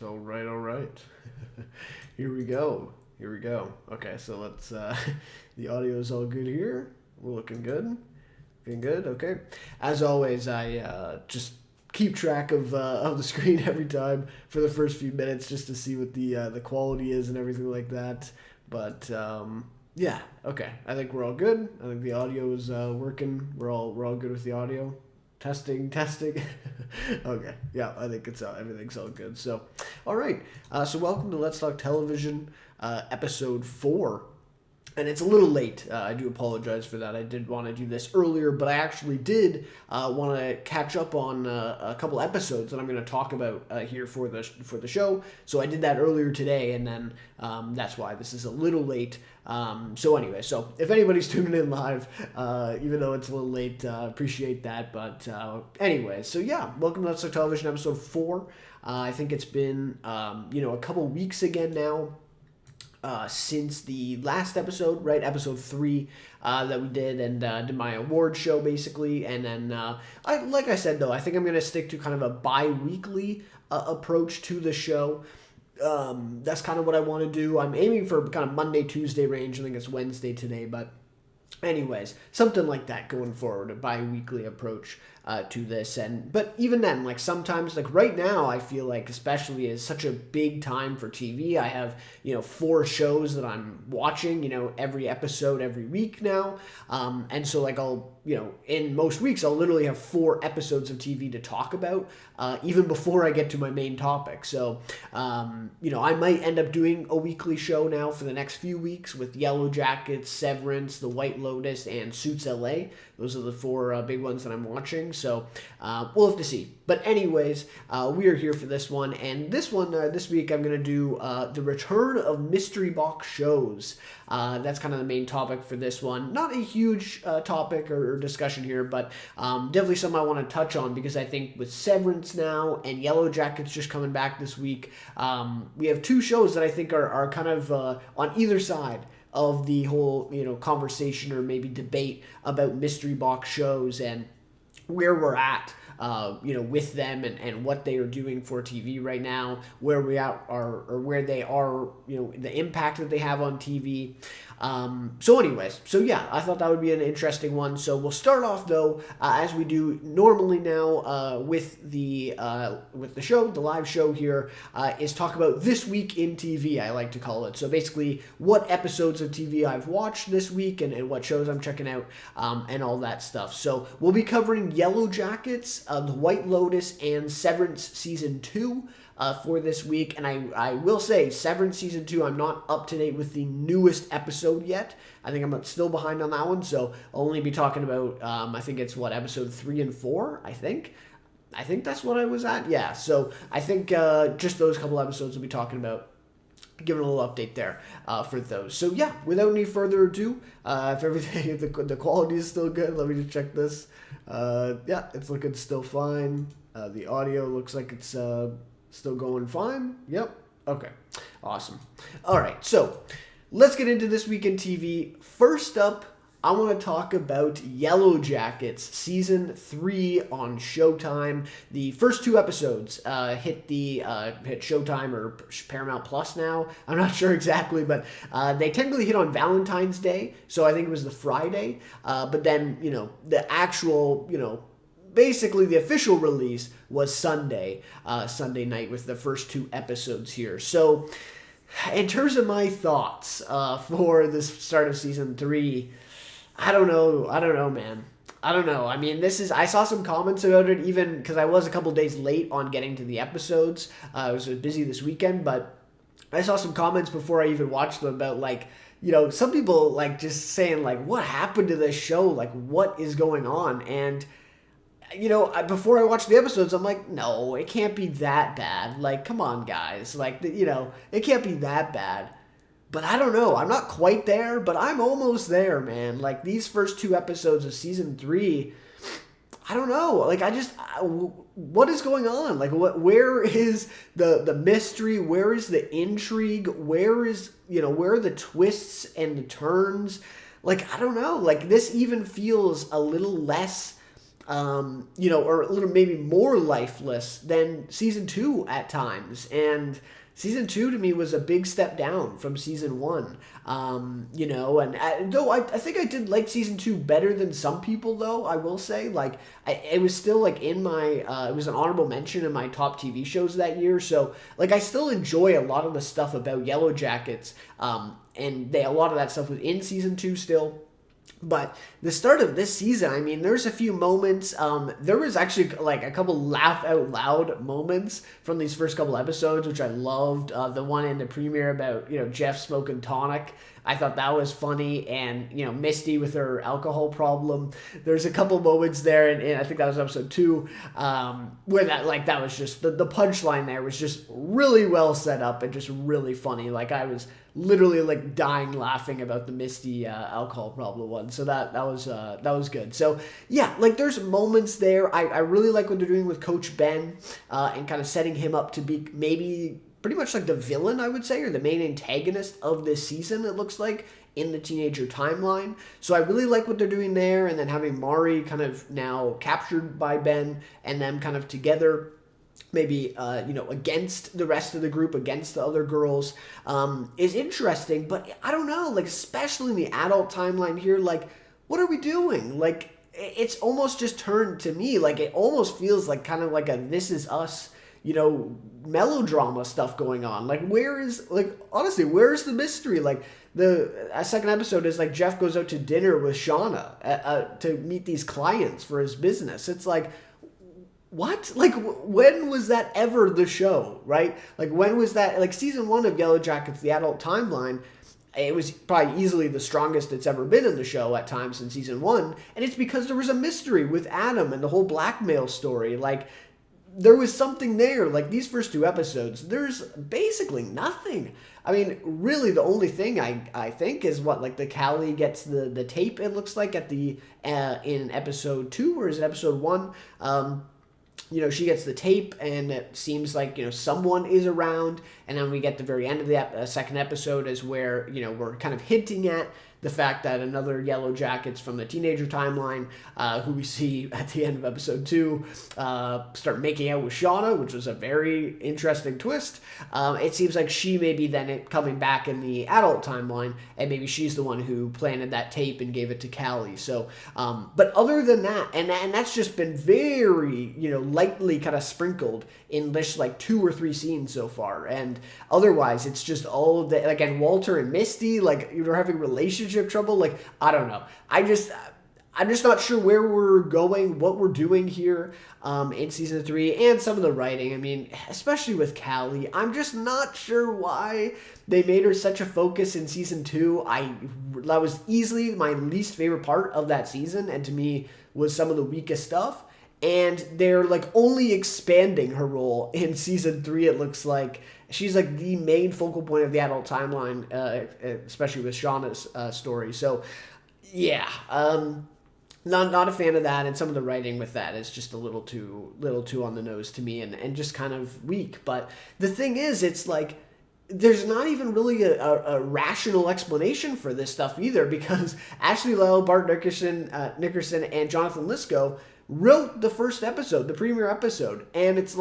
all right. Here we go. Okay, so let's, the audio is all good here. We're looking good. Looking good, okay. As always, I just keep track of the screen every time for the first few minutes just to see what the quality is and everything like that. But, yeah, okay. I think we're all good. I think the audio is working. We're all good with the audio. Testing. Okay, yeah, I think everything's all good. So, all right. So welcome to Let's Talk Television, episode 4. And it's a little late. I do apologize for that. I did want to do this earlier, but I actually did want to catch up on a couple episodes that I'm going to talk about here for the show. So I did that earlier today, and then that's why this is a little late. So anyway, so if anybody's tuning in live, even though it's a little late, appreciate that. But anyway, so yeah, welcome to Let's Talk Television, episode 4. I think it's been a couple weeks again now. Since the last episode, right, episode 3 that we did, and did my award show basically, and then like I said though, I think I'm gonna stick to kind of a bi-weekly approach to the show. That's kind of what I want to do. I'm aiming for kind of Monday, Tuesday range. I think it's Wednesday today, but anyways, something like that going forward, a bi-weekly approach to this. But even then, like sometimes, like right now, I feel like especially is such a big time for TV. I have 4 shows that I'm watching every episode every week now, and so like I'll in most weeks I'll literally have 4 episodes of TV to talk about even before I get to my main topic. So I might end up doing a weekly show now for the next few weeks with Yellow Jackets, Severance, The White Lotus, and Suits LA. Those are the 4 big ones that I'm watching. So we'll have to see. But anyways, we are here for this one. And this one, this week, I'm going to do the return of mystery box shows. That's kind of the main topic for this one. Not a huge topic or discussion here, but definitely something I want to touch on because I think with Severance now and Yellow Jackets just coming back this week, we have 2 shows that I think are kind of on either side of the whole conversation or maybe debate about mystery box shows and where we're at with them and what they are doing for TV right now, where we are or where they are, the impact that they have on TV. So anyways, so yeah, I thought that would be an interesting one. So we'll start off though, as we do normally now, with the show, the live show here, is talk about this week in TV, I like to call it. So basically what episodes of TV I've watched this week and what shows I'm checking out, and all that stuff. So we'll be covering Yellow Jackets, The White Lotus, and Severance Season 2 for this week. And I will say, Severance Season 2, I'm not up to date with the newest episode yet. I think I'm still behind on that one, so I'll only be talking about, I think it's, episode 3 and 4, I think that's what I was at. Yeah, so I think just those couple episodes we'll be talking about. Giving a little update there for those. So yeah, without any further ado, if everything, if the quality is still good, let me just check this. Yeah, it's looking still fine. The audio looks like it's still going fine. Yep. Okay. Awesome. All right. So let's get into this week in TV. First up, I want to talk about Yellow Jackets Season 3 on Showtime. The first 2 episodes hit Showtime or Paramount Plus now. I'm not sure exactly, but they technically hit on Valentine's Day, so I think it was the Friday. But then, the actual, basically the official release was Sunday night with the first 2 episodes here. So in terms of my thoughts for this start of Season 3, I don't know, man. I don't know. I mean, I saw some comments about it, even because I was a couple days late on getting to the episodes. I was busy this weekend, but I saw some comments before I even watched them about, some people, just saying, what happened to this show? What is going on? And, before I watched the episodes, I'm like, no, it can't be that bad. Come on, guys. It can't be that bad. But I don't know. I'm not quite there, but I'm almost there, man. These first 2 episodes of Season 3, I don't know. What is going on? Where is the mystery? Where is the intrigue? Where are the twists and the turns? I don't know. This even feels a little less or a little maybe more lifeless than season 2 at times. And season 2 to me was a big step down from season 1. Though I think I did like season 2 better than some people, though, I will say. It was still like in my, it was an honorable mention in my top TV shows that year. So I still enjoy a lot of the stuff about Yellow Jackets. And a lot of that stuff was in season 2 still. But the start of this season, I mean, there's a few moments. There was actually a couple laugh out loud moments from these first couple episodes, which I loved. The one in the premiere about Jeff smoking tonic. I thought that was funny, and Misty with her alcohol problem. There's a couple moments there, and I think that was episode 2, where that was just the punchline there was just really well set up and just really funny. I was literally dying laughing about the Misty alcohol problem one. So that was good. So yeah, there's moments there. I really like what they're doing with Coach Ben and kind of setting him up to be maybe pretty much the villain, I would say, or the main antagonist of this season, it looks like, in the teenager timeline. So I really like what they're doing there, and then having Mari kind of now captured by Ben and them kind of together, maybe against the rest of the group, against the other girls, is interesting. But I don't know, especially in the adult timeline here, what are we doing? It's almost just turned to me, it almost feels kind of like a This Is Us, melodrama stuff going on. Where is, honestly, where's the mystery? The second episode is Jeff goes out to dinner with Shauna to meet these clients for his business. It's what? When was that ever the show, right? When was that? Season 1 of Yellow Jackets, the adult timeline, it was probably easily the strongest it's ever been in the show at times in season 1, and it's because there was a mystery with Adam and the whole blackmail story. There was something there. These first 2 episodes, there's basically nothing. I mean, really, the only thing I think is the Callie gets the tape, it looks like, at the in episode 2, or is it episode 1? She gets the tape, and it seems someone is around, and then we get the very end of the second episode is where, we're kind of hinting at the fact that another Yellow Jackets from the teenager timeline, who we see at the end of episode 2, start making out with Shauna, which was a very interesting twist. It seems like she may be then coming back in the adult timeline, and maybe she's the one who planted that tape and gave it to Callie. So, but other than that, and that's just been very, lightly kind of sprinkled in this 2 or 3 scenes so far. And otherwise, it's just all of the, and Walter and Misty, you're having relationship trouble. I don't know. I'm just not sure where we're going, what we're doing here in season 3, and some of the writing. I mean, especially with Callie, I'm just not sure why they made her such a focus in season 2. That was easily my least favorite part of that season, and to me was some of the weakest stuff. And they're only expanding her role in season 3. It looks like she's the main focal point of the adult timeline, especially with Shauna's story. So yeah, not a fan of that, and some of the writing with that is just a little too on the nose to me, and just kind of weak. But the thing is, it's there's not even really a rational explanation for this stuff either, because Ashley Lyle, Bart Nickerson, and Jonathan Lisco wrote the first episode, the premiere episode, and it's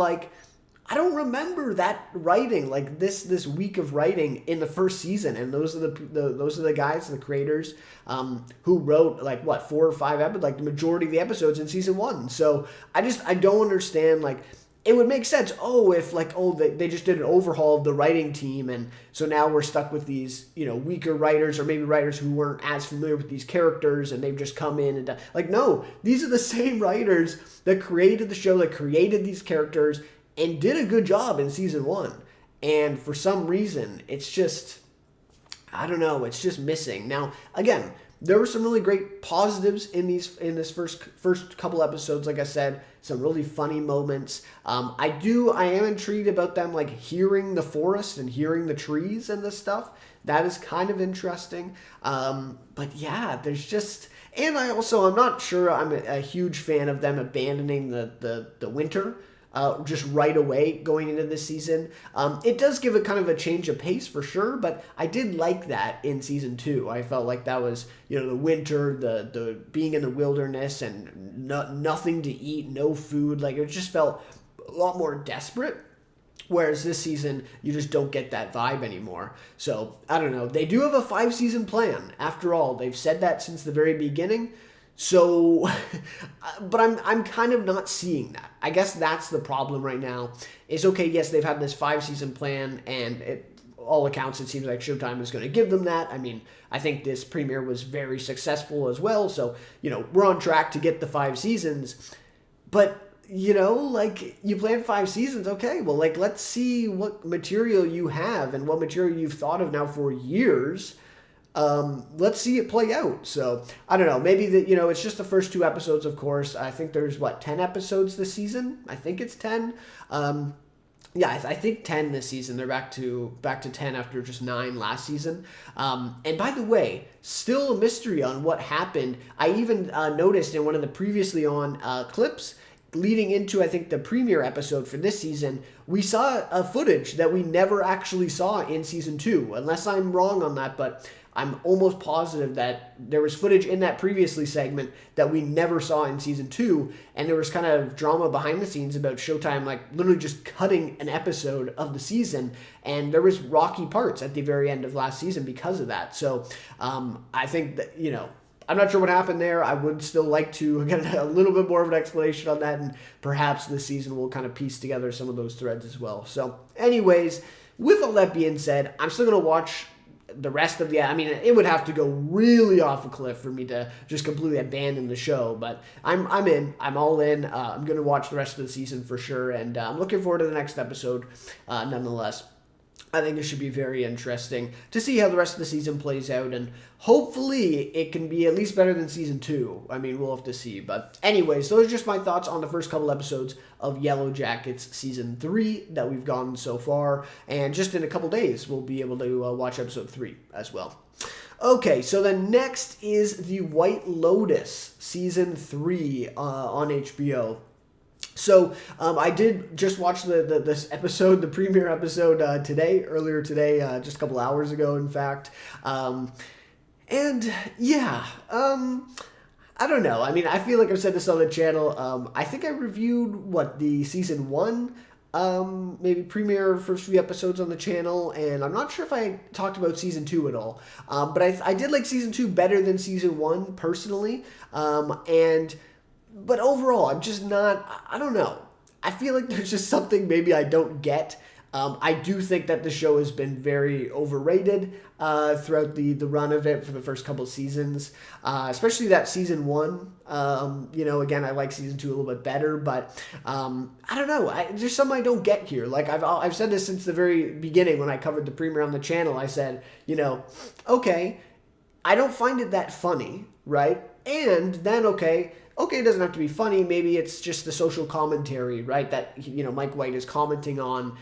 I don't remember that writing, this week of writing in the first season. And those are the guys, the creators, who wrote 4 or 5 episodes, the majority of the episodes in season 1. So I don't understand. It would make sense. If they just did an overhaul of the writing team, and so now we're stuck with these weaker writers, or maybe writers who weren't as familiar with these characters, and they've just come in and no, these are the same writers that created the show, that created these characters, and did a good job in season 1. And for some reason, it's just, I don't know, it's just missing. Now, again, there were some really great positives in this first couple episodes. Like I said, some really funny moments. I am intrigued about them hearing the forest and hearing the trees and this stuff. That is kind of interesting. But yeah, there's just, and I'm not sure I'm a huge fan of them abandoning the winter just right away going into this season. It does give a kind of a change of pace for sure, but I did like that in season 2. I felt like that was, the winter, the being in the wilderness and nothing to eat, no food. Like, it just felt a lot more desperate. Whereas this season, you just don't get that vibe anymore. So, I don't know. They do have a 5-season plan. After all, they've said that since the very beginning. So, but I'm kind of not seeing that. I guess that's the problem right now. Is okay, yes, they've had this 5-season plan, and all accounts, it seems like Showtime is going to give them that. I mean, I think this premiere was very successful as well. So, we're on track to get the 5 seasons. But like, you planned 5 seasons, okay, well, like, let's see what material you have and what material you've thought of now for years. Let's see it play out. So, I don't know, maybe it's just the first 2 episodes, of course. I think there's, 10 episodes this season? I think it's 10. Yeah, I think 10 this season. They're back to 10 after just 9 last season. And by the way, still a mystery on what happened. I even noticed in one of the previously on clips, leading into, I think, the premiere episode for this season, we saw a footage that we never actually saw in season 2, unless I'm wrong on that, but I'm almost positive that there was footage in that previously segment that we never saw in season 2, and there was kind of drama behind the scenes about Showtime, like, literally just cutting an episode of the season, and there was rocky parts at the very end of last season because of that. So, I think that, I'm not sure what happened there. I would still like to get a little bit more of an explanation on that, and perhaps this season will kind of piece together some of those threads as well. So, anyways, with all that being said, I'm still going to watch the rest of it would have to go really off a cliff for me to just completely abandon the show, but I'm all in. I'm going to watch the rest of the season for sure, and I'm looking forward to the next episode nonetheless. I think it should be very interesting to see how the rest of the season plays out, and hopefully it can be at least better than season 2. I mean, we'll have to see. But anyways, those are just my thoughts on the first couple episodes of Yellow Jackets season 3 that we've gotten so far. And just in a couple days, we'll be able to watch episode 3 as well. Okay, so then next is The White Lotus season 3 on HBO. So I did just watch this episode, the premiere episode earlier today, just a couple hours ago, in fact. And yeah, I don't know. I mean, I feel like I've said this on the channel. I think I reviewed, the season 1, maybe premiere first few episodes on the channel, and I'm not sure if I talked about season 2 at all. But I did like season 2 better than season 1, personally. But overall, I'm just not, I don't know. I feel like there's just something maybe I don't get. I do think that the show has been very overrated throughout the run of it for the first couple of seasons, especially that season 1. Again, I like season 2 a little bit better, but I don't know. There's something I don't get here. Like, I've said this since the very beginning when I covered the premiere on the channel. I said, okay, I don't find it that funny, right? And then, okay, it doesn't have to be funny. Maybe it's just the social commentary, right? That, Mike White is commenting on,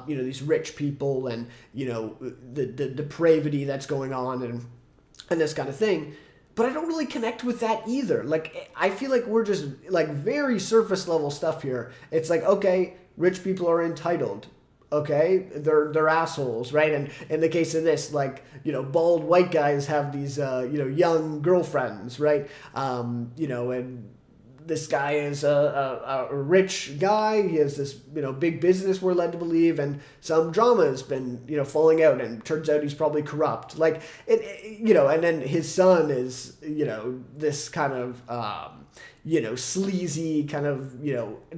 these rich people and, the depravity that's going on and this kind of thing. But I don't really connect with that either. Like, I feel like we're just, like, very surface level stuff here. It's like, okay, rich people are entitled. Okay, they're assholes, right? And in the case of this, like, bald white guys have these, young girlfriends, right? And this guy is a rich guy. He has this, big business, we're led to believe, and some drama has been, falling out, and turns out he's probably corrupt. Like, and then his son is, this kind of, sleazy kind of,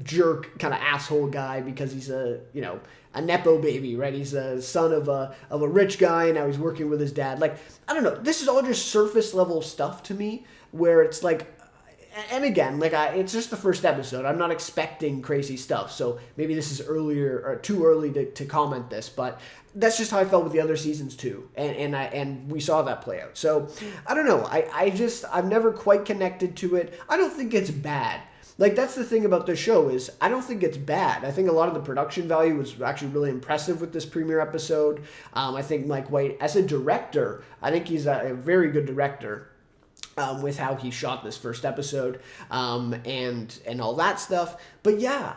jerk kind of asshole guy because he's a Nepo baby, right? He's a son of a rich guy, and now he's working with his dad. Like, I don't know. This is all just surface level stuff to me, where it's like, and again, like, it's just the first episode. I'm not expecting crazy stuff, so maybe this is too early to comment this, but that's just how I felt with the other seasons too, and we saw that play out. So I don't know. I've never quite connected to it. I don't think it's bad. Like, that's the thing about the show is I don't think it's bad. I think a lot of the production value was actually really impressive with this premiere episode. I think Mike White, as a director, I think he's a very good director. With how he shot this first episode, and all that stuff. But yeah,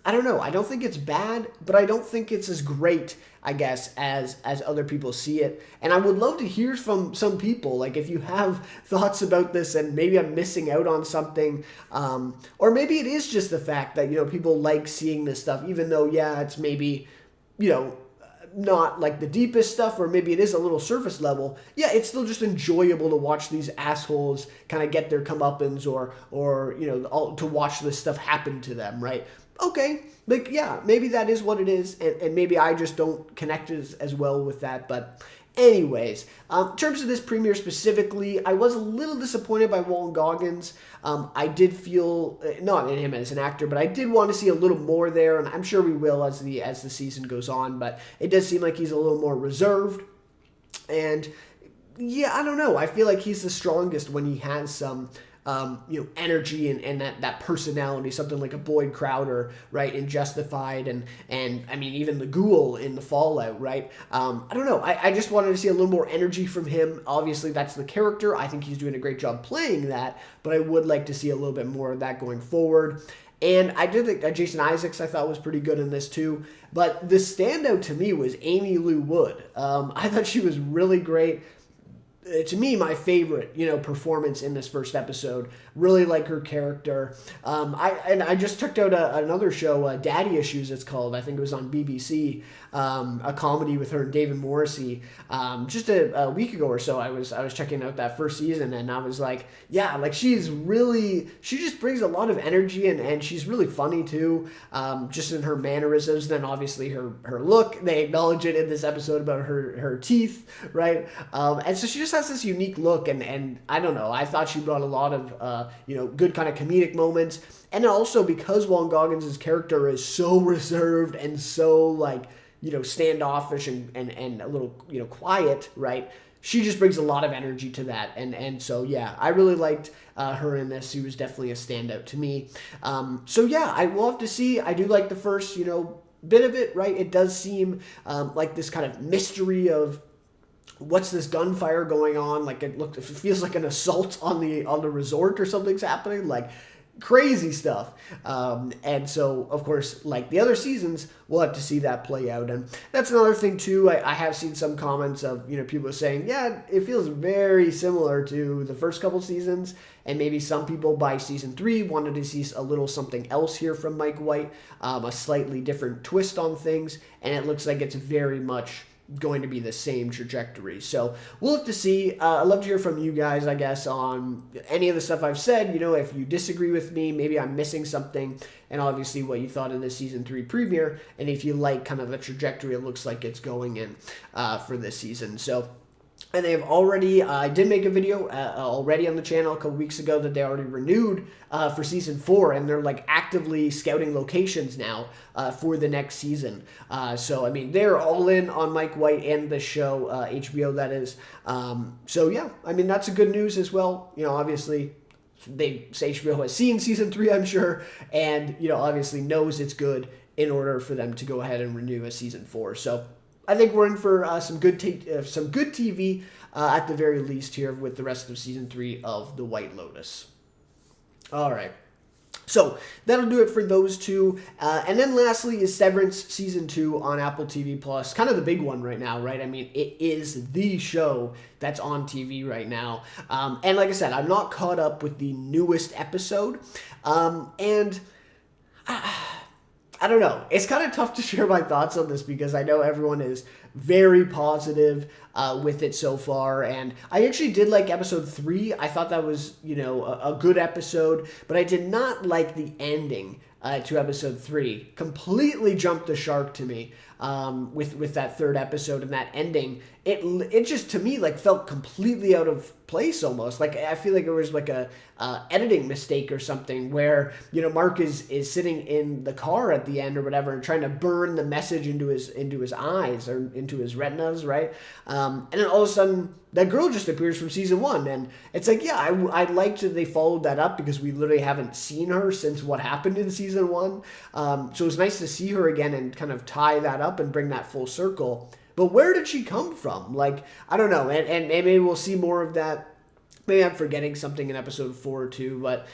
I don't know. I don't think it's bad, but I don't think it's as great, I guess, as other people see it. And I would love to hear from some people, like if you have thoughts about this and maybe I'm missing out on something, or maybe it is just the fact that, people like seeing this stuff, even though, yeah, it's maybe, not like the deepest stuff, or maybe it is a little surface level. Yeah, it's still just enjoyable to watch these assholes kind of get their comeuppance, or to watch this stuff happen to them, right? Okay, like, yeah, maybe that is what it is, and maybe I just don't connect as well with that, but anyways, in terms of this premiere specifically, I was a little disappointed by Walton Goggins. I did feel, not in him as an actor, but I did want to see a little more there, and I'm sure we will as the season goes on, but it does seem like he's a little more reserved, and yeah, I don't know, I feel like he's the strongest when he has some energy and that personality, something like a Boyd Crowder, right, in Justified, and I mean, even the Ghoul in the Fallout, right? I don't know. I just wanted to see a little more energy from him. Obviously, that's the character. I think he's doing a great job playing that, but I would like to see a little bit more of that going forward. And I did think Jason Isaacs, I thought, was pretty good in this too. But the standout to me was Amy Lou Wood. I thought she was really great. To me, my favorite, performance in this first episode. Really like her character. I just checked out another show, Daddy Issues, it's called. I think it was on BBC. A comedy with her and David Morrissey. Just a week ago or so, I was checking out that first season, and I was like, yeah, like she just brings a lot of energy, and she's really funny too. Just in her mannerisms. Then obviously her look. They acknowledge it in this episode about her teeth, right? And so she just has this unique look, and I don't know. I thought she brought a lot of good kind of comedic moments, and also because Walton Goggins' character is so reserved and so like standoffish and a little quiet, right? She just brings a lot of energy to that, and so yeah, I really liked her in this. She was definitely a standout to me. So yeah, I will have to see. I do like the first bit of it, right? It does seem like this kind of mystery of what's this gunfire going on? Like it feels like an assault on the resort or something's happening. Like crazy stuff. And so, of course, like the other seasons, we'll have to see that play out. And that's another thing, too. I have seen some comments of, people saying, yeah, it feels very similar to the first couple seasons. And maybe some people by season 3 wanted to see a little something else here from Mike White, a slightly different twist on things. And it looks like it's very much going to be the same trajectory. So we'll have to see. I'd love to hear from you guys, I guess, on any of the stuff I've said. If you disagree with me, maybe I'm missing something, and obviously what you thought of the season 3 premiere, and if you like kind of the trajectory it looks like it's going in for this season. So, and they have already, I did make a video already on the channel a couple weeks ago that they already renewed for season 4, and they're like actively scouting locations now for the next season. So, I mean, they're all in on Mike White and the show, HBO that is. So, yeah, I mean, that's a good news as well. Obviously, they say HBO has seen season 3, I'm sure, and, obviously knows it's good in order for them to go ahead and renew a season 4. So, I think we're in for some good TV at the very least here with the rest of season 3 of The White Lotus. All right. So that'll do it for those two. And then lastly is Severance season 2 on Apple TV Plus. Kind of the big one right now, right? I mean, it is the show that's on TV right now. And like I said, I'm not caught up with the newest episode. And I don't know. It's kind of tough to share my thoughts on this because I know everyone is very positive with it so far. And I actually did like episode 3. I thought that was, a good episode, but I did not like the ending to episode 3. Completely jumped the shark to me with that third episode and that ending. It just, to me, like felt completely out of place almost. Like I feel like it was like a editing mistake or something where, Mark is sitting in the car at the end or whatever and trying to burn the message into his eyes or into his retinas, right? And then all of a sudden that girl just appears from season 1, and it's like, yeah, I liked that they followed that up because we literally haven't seen her since what happened in season 1. So it was nice to see her again and kind of tie that up and bring that full circle. But where did she come from? Like, I don't know, and maybe we'll see more of that Maybe I'm forgetting something in episode 4 or 2, but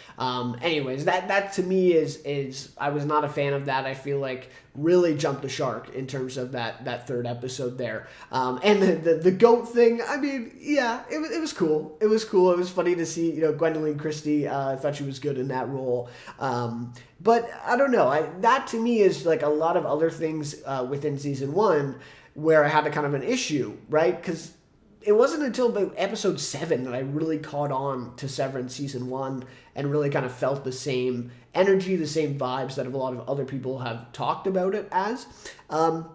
anyways, that to me is I was not a fan of that. I feel like really jumped the shark in terms of that third episode there. And the goat thing, I mean, yeah, it was cool. It was cool. It was funny to see, Gwendolyn Christie. I thought she was good in that role. But I don't know. That to me is like a lot of other things within season 1 where I had a kind of an issue, right? Because it wasn't until about episode 7 that I really caught on to Severance season 1 and really kind of felt the same energy, the same vibes that a lot of other people have talked about it as. And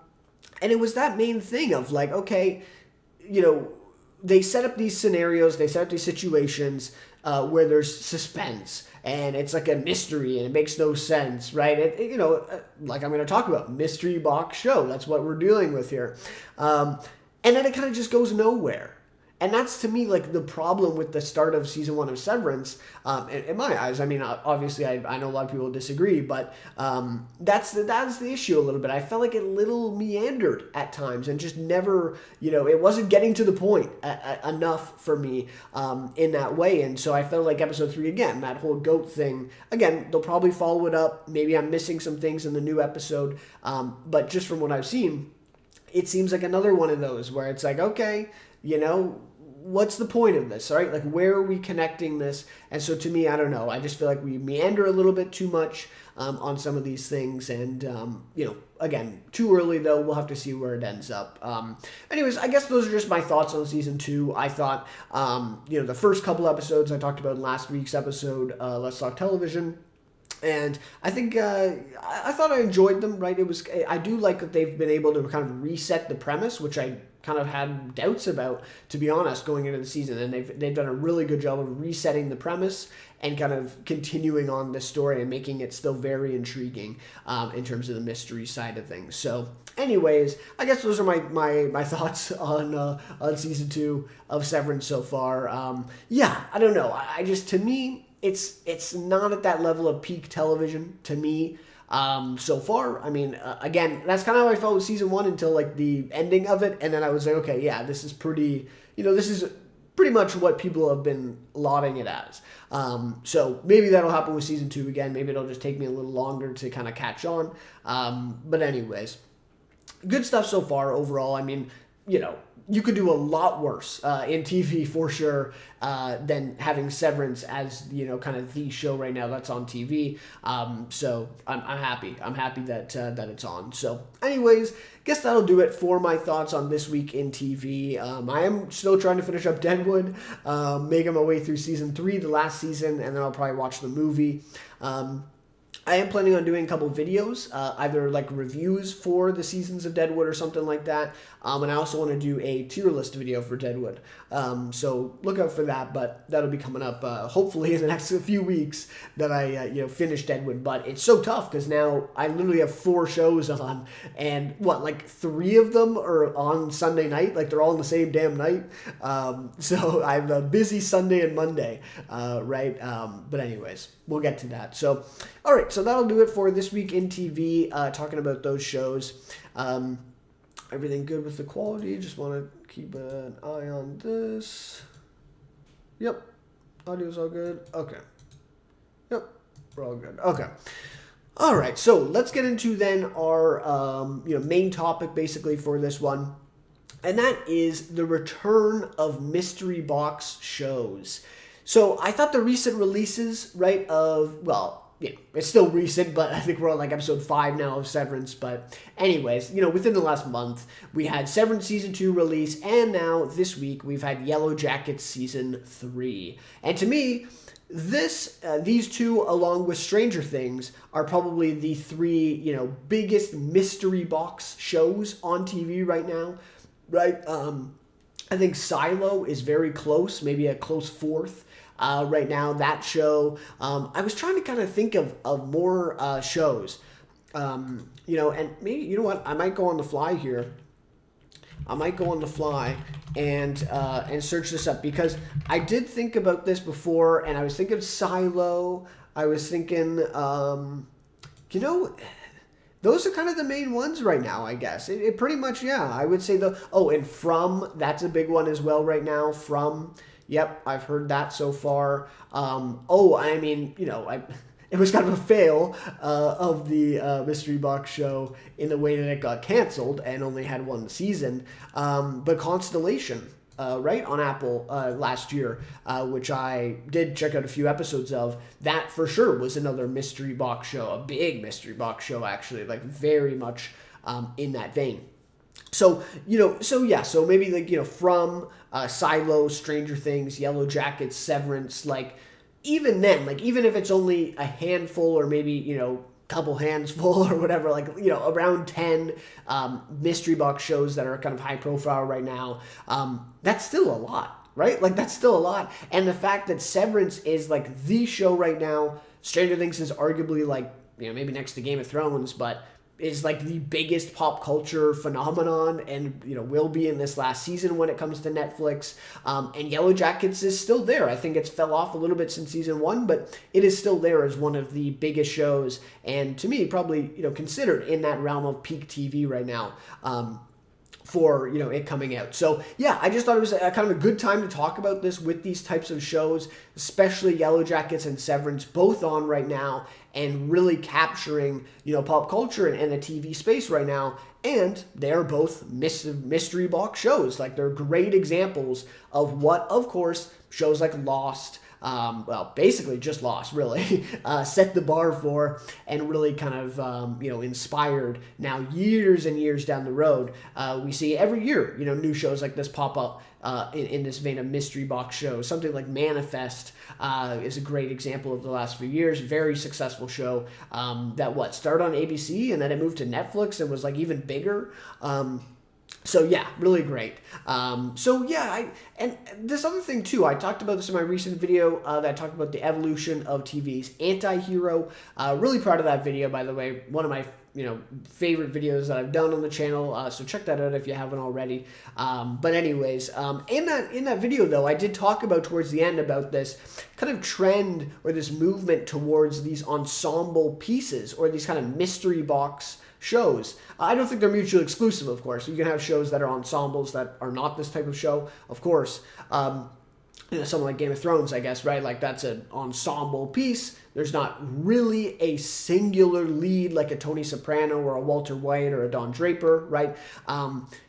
it was that main thing of like, okay, they set up these scenarios, they set up these situations where there's suspense and it's like a mystery and it makes no sense, right? Like I'm going to talk about, mystery box show. That's what we're dealing with here. And then it kind of just goes nowhere. And that's, to me, like the problem with the start of season 1 of Severance, in my eyes. I mean, obviously, I know a lot of people disagree, but that's the issue a little bit. I felt like it little meandered at times and just never, it wasn't getting to the point enough for me in that way. And so I felt like episode 3, again, that whole goat thing, again, they'll probably follow it up. Maybe I'm missing some things in the new episode, but just from what I've seen, it seems like another one of those where it's like, okay, what's the point of this, right? Like, where are we connecting this? And so to me, I don't know. I just feel like we meander a little bit too much on some of these things. And, again, too early, though. We'll have to see where it ends up. Anyways, I guess those are just my thoughts on season 2. I thought, the first couple episodes I talked about in last week's episode, Let's Talk Television. And I think I thought I enjoyed them, right? I do like that they've been able to kind of reset the premise, which I kind of had doubts about, to be honest, going into the season. And they've done a really good job of resetting the premise and kind of continuing on this story and making it still very intriguing in terms of the mystery side of things. So anyways, I guess those are my thoughts on season 2 of Severance so far. I don't know. I just, to me, it's not at that level of peak television to me so far. I mean, again, that's kind of how I felt with season 1 until like the ending of it, and then I was like, okay, yeah, this is pretty. This is pretty much what people have been lauding it as. So maybe that'll happen with season 2 again. Maybe it'll just take me a little longer to kind of catch on. But anyways, good stuff so far overall. I mean, you could do a lot worse in TV for sure than having Severance as kind of the show right now that's on TV. So I'm happy. I'm happy that it's on. So, anyways, guess that'll do it for my thoughts on this week in TV. I am still trying to finish up Deadwood, making my way through season 3, the last season, and then I'll probably watch the movie. I am planning on doing a couple videos, either like reviews for the seasons of Deadwood or something like that. And I also want to do a tier list video for Deadwood. So look out for that, but that'll be coming up hopefully in the next few weeks that I finish Deadwood. But it's so tough because now I literally have 4 shows on, and like 3 of them are on Sunday night. Like they're all on the same damn night. So I have a busy Sunday and Monday, right? But anyways, we'll get to that. So, all right. So that'll do it for this week in TV, talking about those shows. Everything good with the quality? Just want to keep an eye on this. Yep. Audio's all good. Okay. Yep. We're all good. Okay. All right. So let's get into then our main topic basically for this one. And that is the return of mystery box shows. So I thought the recent releases, right, it's still recent, but I think we're on like episode 5 now of Severance. But anyways, within the last month, we had Severance season 2 release, and now this week we've had Yellow Jackets season 3. And to me, these two, along with Stranger Things, are probably the 3, biggest mystery box shows on TV right now, right? I think Silo is very close, maybe a close 4th. Right now, that show, I was trying to kind of think of more shows, and maybe, I might go on the fly here. I might go on the fly and search this up, because I did think about this before, and I was thinking Silo. I was thinking, those are kind of the main ones right now, I guess. It pretty much, yeah, I would say and From, that's a big one as well right now. From, Yep, I've heard that so far. Oh, I mean, it was kind of a fail of the Mystery Box show in the way that it got canceled and only had one season. But Constellation, right, on Apple last year, which I did check out a few episodes of, that for sure was another Mystery Box show, a big Mystery Box show, actually, like very much in that vein. So, so maybe from Silo, Stranger Things, Yellow Jackets, Severance, like even then, like even if it's only a handful or maybe, couple hands full or whatever, like, around 10 mystery box shows that are kind of high profile right now, that's still a lot, right? Like that's still a lot. And the fact that Severance is like the show right now, Stranger Things is arguably like, maybe next to Game of Thrones, but is like the biggest pop culture phenomenon and, will be in this last season when it comes to Netflix. And Yellow Jackets is still there. I think it's fell off a little bit since season 1, but it is still there as one of the biggest shows. And to me, probably, considered in that realm of peak TV right now. For it coming out. So yeah, I just thought it was a kind of a good time to talk about this with these types of shows, especially Yellow Jackets and Severance, both on right now and really capturing pop culture and the TV space right now. And they are both mystery box shows. Like they're great examples of what, of course, shows like Lost, basically just Lost, really, set the bar for and really kind of, inspired now years and years down the road. We see every year, new shows like this pop up in this vein of mystery box shows. Something like Manifest is a great example of the last few years. Very successful show that started on ABC and then it moved to Netflix and was like even bigger. So yeah, really great. And this other thing too, I talked about this in my recent video that I talked about the evolution of TV's anti-hero. Really proud of that video, by the way. One of my favorite videos that I've done on the channel. So check that out if you haven't already. But anyways, in that video though, I did talk about towards the end about this kind of trend or this movement towards these ensemble pieces or these kind of mystery box shows. I don't think they're mutually exclusive, of course. You can have shows that are ensembles that are not this type of show, of course. Something like Game of Thrones, I guess, right? Like that's an ensemble piece. There's not really a singular lead like a Tony Soprano or a Walter White or a Don Draper, right?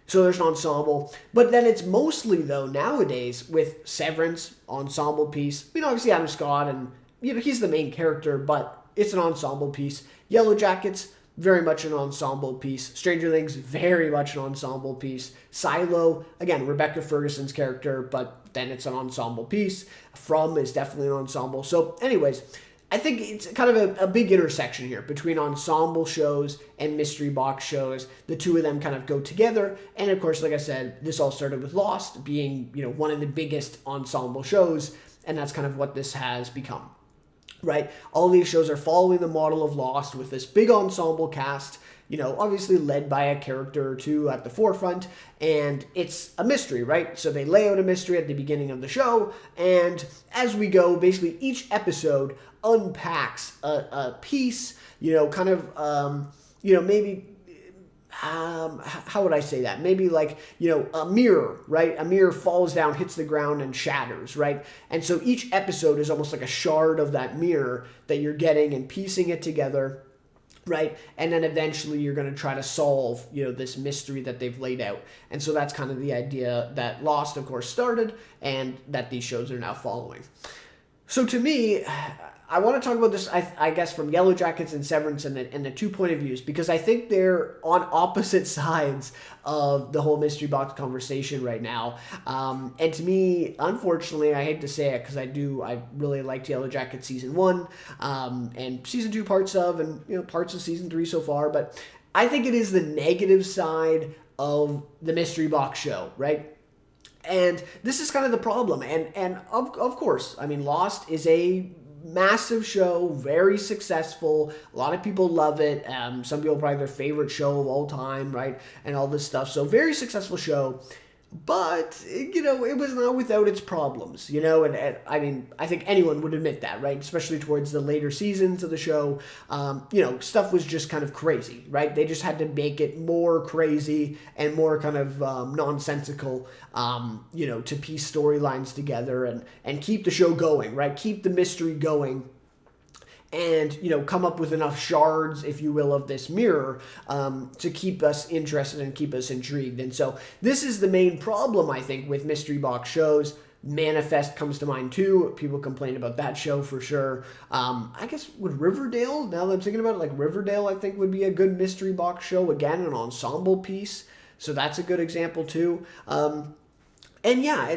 So there's an ensemble. But then it's mostly, though, nowadays with Severance, ensemble piece. Obviously Adam Scott and, he's the main character, but it's an ensemble piece. Yellow Jackets, very much an ensemble piece. Stranger Things, very much an ensemble piece. Silo, again, Rebecca Ferguson's character, but then it's an ensemble piece. From is definitely an ensemble. So anyways, I think it's kind of a big intersection here between ensemble shows and mystery box shows. The two of them kind of go together. And of course, like I said, this all started with Lost being, one of the biggest ensemble shows. And that's kind of what this has become. Right? All these shows are following the model of Lost with this big ensemble cast, obviously led by a character or two at the forefront, and it's a mystery, right? So they lay out a mystery at the beginning of the show, and as we go, basically each episode unpacks a piece, maybe how would I say that? Maybe like, a mirror, right? A mirror falls down, hits the ground, and shatters, right? And so each episode is almost like a shard of that mirror that you're getting and piecing it together, right? And then eventually you're going to try to solve, this mystery that they've laid out. And so that's kind of the idea that Lost, of course, started and that these shows are now following. So to me, I want to talk about this, I guess, from Yellow Jackets and Severance and the 2 point of views, because I think they're on opposite sides of the whole mystery box conversation right now. And to me, unfortunately, I hate to say it because I really liked Yellow Jackets season 1 and season 2 parts of, and parts of season 3 so far. But I think it is the negative side of the mystery box show, right? And this is kind of the problem. And of course, I mean, Lost is a massive show, very successful. A lot of people love it. Some people probably their favorite show of all time, right? And all this stuff. So very successful show. But, it was not without its problems, and I mean, I think anyone would admit that, right? Especially towards the later seasons of the show, stuff was just kind of crazy, right? They just had to make it more crazy and more kind of nonsensical, to piece storylines together and keep the show going, right? Keep the mystery going and come up with enough shards, if you will, of this mirror to keep us interested and keep us intrigued. And so this is the main problem, I think, with mystery box shows. Manifest comes to mind too. People complain about that show for sure. I guess would Riverdale, now that I'm thinking about it, like Riverdale I think would be a good mystery box show, again an ensemble piece, so that's a good example too. And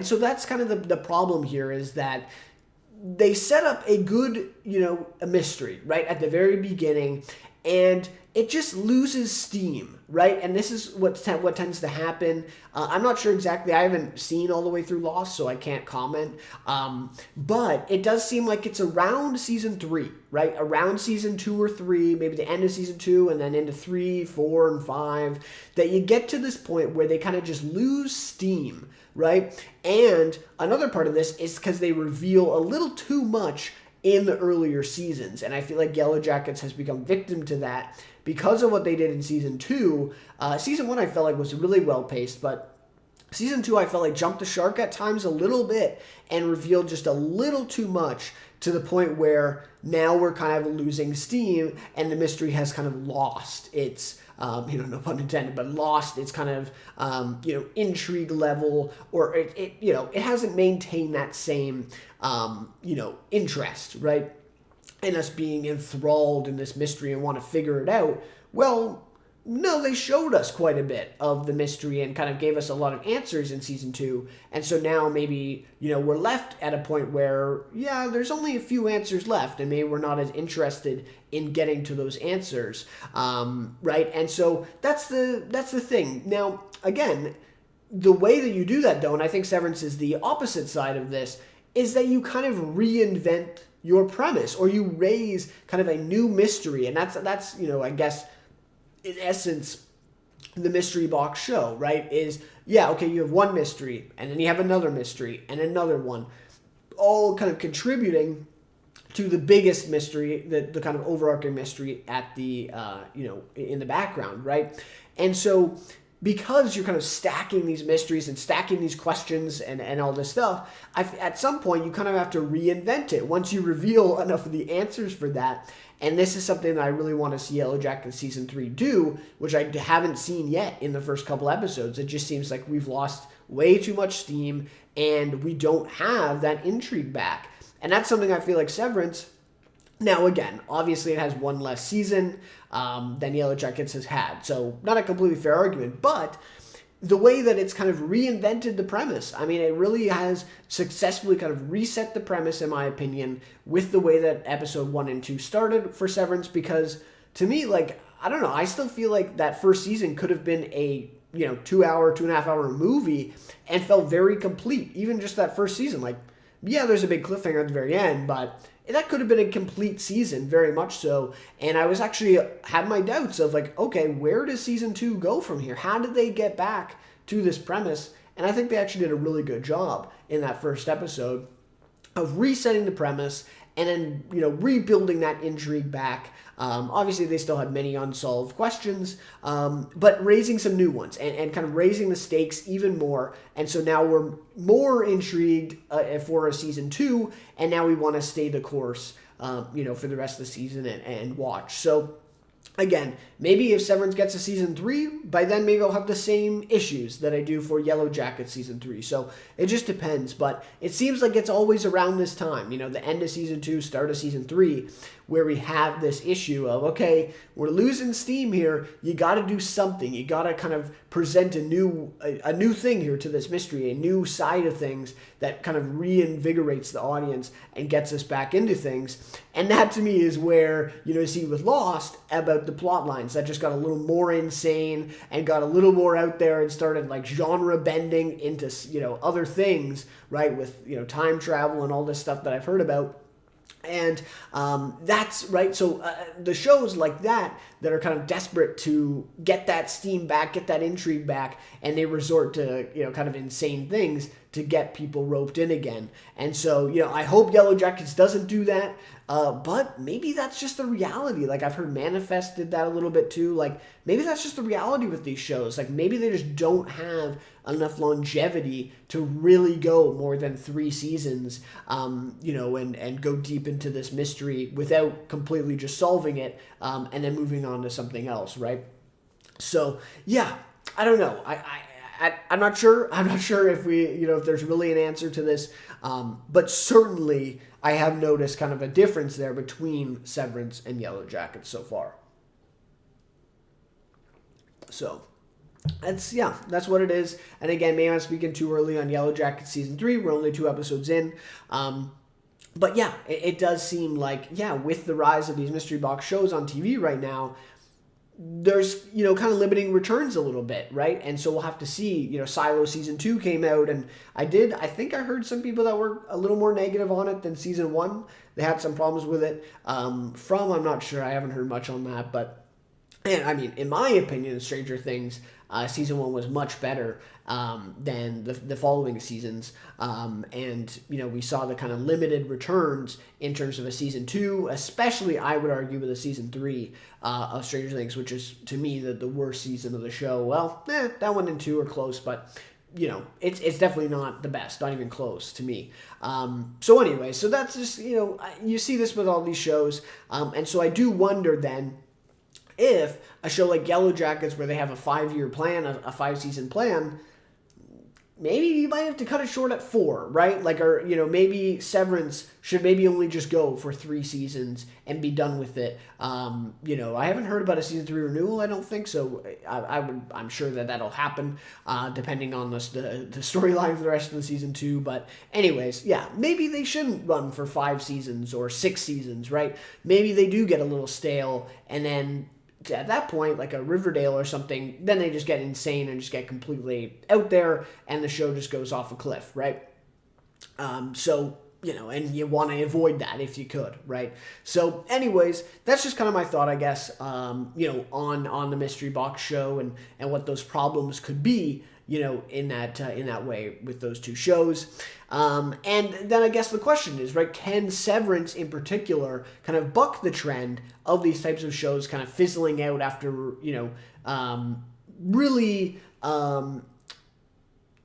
so that's kind of the problem here, is that they set up a good, a mystery, right, at the very beginning, and it just loses steam, right? And this is what tends to happen. I'm not sure exactly. I haven't seen all the way through Lost, so I can't comment. But it does seem like it's around season 3, right? Around season 2 or 3, maybe the end of season 2, and then into 3, 4, and 5, that you get to this point where they kind of just lose steam, right? And another part of this is because they reveal a little too much in the earlier seasons. And I feel like Yellow Jackets has become victim to that because of what they did in season 2. Season 1 I felt like was really well paced, but season 2 I felt like jumped the shark at times a little bit and revealed just a little too much, to the point where now we're kind of losing steam and the mystery has kind of lost its no pun intended, but lost its kind of, intrigue level, or it hasn't maintained that same, interest, right? And us being enthralled in this mystery and want to figure it out. Well, no, they showed us quite a bit of the mystery and kind of gave us a lot of answers in season 2. And so now maybe, we're left at a point where, there's only a few answers left, and maybe we're not as interested in getting to those answers, right? And so that's the thing. Now, again, the way that you do that, though, and I think Severance is the opposite side of this, is that you kind of reinvent your premise, or you raise kind of a new mystery. And that's I guess, in essence, the mystery box show, right, is, you have one mystery, and then you have another mystery, and another one, all kind of contributing to the biggest mystery, the kind of overarching mystery at the, in the background, right? And so, because you're kind of stacking these mysteries and stacking these questions and all this stuff, at some point you kind of have to reinvent it once you reveal enough of the answers for that. And this is something that I really want to see Yellow Jackets Season 3 do, which I haven't seen yet in the first couple episodes. It just seems like we've lost way too much steam, and we don't have that intrigue back. And that's something I feel like Severance, now again, obviously it has one less season than Yellow Jackets has had. So not a completely fair argument, but the way that it's kind of reinvented the premise. I mean, it really has successfully kind of reset the premise, in my opinion, with the way that episode 1 and 2 started for Severance, because to me, I don't know, I still feel like that first season could have been a 2.5 hour movie and felt very complete. Even just that first season, there's a big cliffhanger at the very end, but that could have been a complete season, very much so. And I was actually had my doubts of okay, where does season 2 go from here? How did they get back to this premise? And I think they actually did a really good job in that first episode of resetting the premise and then, rebuilding that intrigue back. Obviously, they still had many unsolved questions, but raising some new ones and kind of raising the stakes even more. And so now we're more intrigued for a season 2, and now we want to stay the course, for the rest of the season and watch. So, again, maybe if Severance gets a season 3, by then maybe I'll have the same issues that I do for Yellow Jackets season 3. So it just depends. But it seems like it's always around this time, the end of season 2, start of season 3, where we have this issue of, okay, we're losing steam here. You got to do something. You got to kind of present a new thing here to this mystery, a new side of things that kind of reinvigorates the audience and gets us back into things. And that to me is where, you see with Lost about the plot lines that just got a little more insane and got a little more out there and started genre bending into, other things, right? With, time travel and all this stuff that I've heard about. And that's right. So the shows like that are kind of desperate to get that steam back, get that intrigue back, and they resort to kind of insane things to get people roped in again. And so I hope Yellow Jackets doesn't do that. But maybe that's just the reality. Like I've heard Manifest did that a little bit too. Like maybe that's just the reality with these shows. Like maybe they just don't have enough longevity to really go more than 3 seasons, and go deep into this mystery without completely just solving it, and then moving on to something else, right? So yeah, I don't know. I'm not sure. I'm not sure if if there's really an answer to this. But certainly I have noticed kind of a difference there between Severance and Yellow Jackets so far. So that's what it is. And again, maybe I'm speaking too early on Yellow Jackets season 3. We're only 2 episodes in. But yeah, it does seem like, with the rise of these mystery box shows on TV right now, there's, kind of limiting returns a little bit, right? And so we'll have to see, Silo season 2 came out, and I think I heard some people that were a little more negative on it than season 1. They had some problems with it. I'm not sure. I haven't heard much on that, but, and I mean, in my opinion, Stranger Things, season 1 was much better than the following seasons. And we saw the kind of limited returns in terms of a season 2, especially I would argue with a season 3 of Stranger Things, which is to me the worst season of the show. Well, that 1 and 2 are close, but it's definitely not the best, not even close to me. So anyway, so that's just, you see this with all these shows. And so I do wonder then, if a show like Yellow Jackets, where they have a 5-year plan, a 5-season plan, maybe you might have to cut it short at 4, right? Like, or, maybe Severance should maybe only just go for 3 seasons and be done with it. I haven't heard about a season 3 renewal. I don't think so. I'm sure that'll happen, depending on the storyline for the rest of the season 2. But anyways, maybe they shouldn't run for 5 seasons or 6 seasons, right? Maybe they do get a little stale, and then at that point, like a Riverdale or something, then they just get insane and just get completely out there, and the show just goes off a cliff, right? And you want to avoid that if you could, right? So anyways, that's just kind of my thought, I guess, on the Mystery Box show and what those problems could be, in that way with those 2 shows. And then I guess the question is, right, can Severance in particular kind of buck the trend of these types of shows kind of fizzling out after, really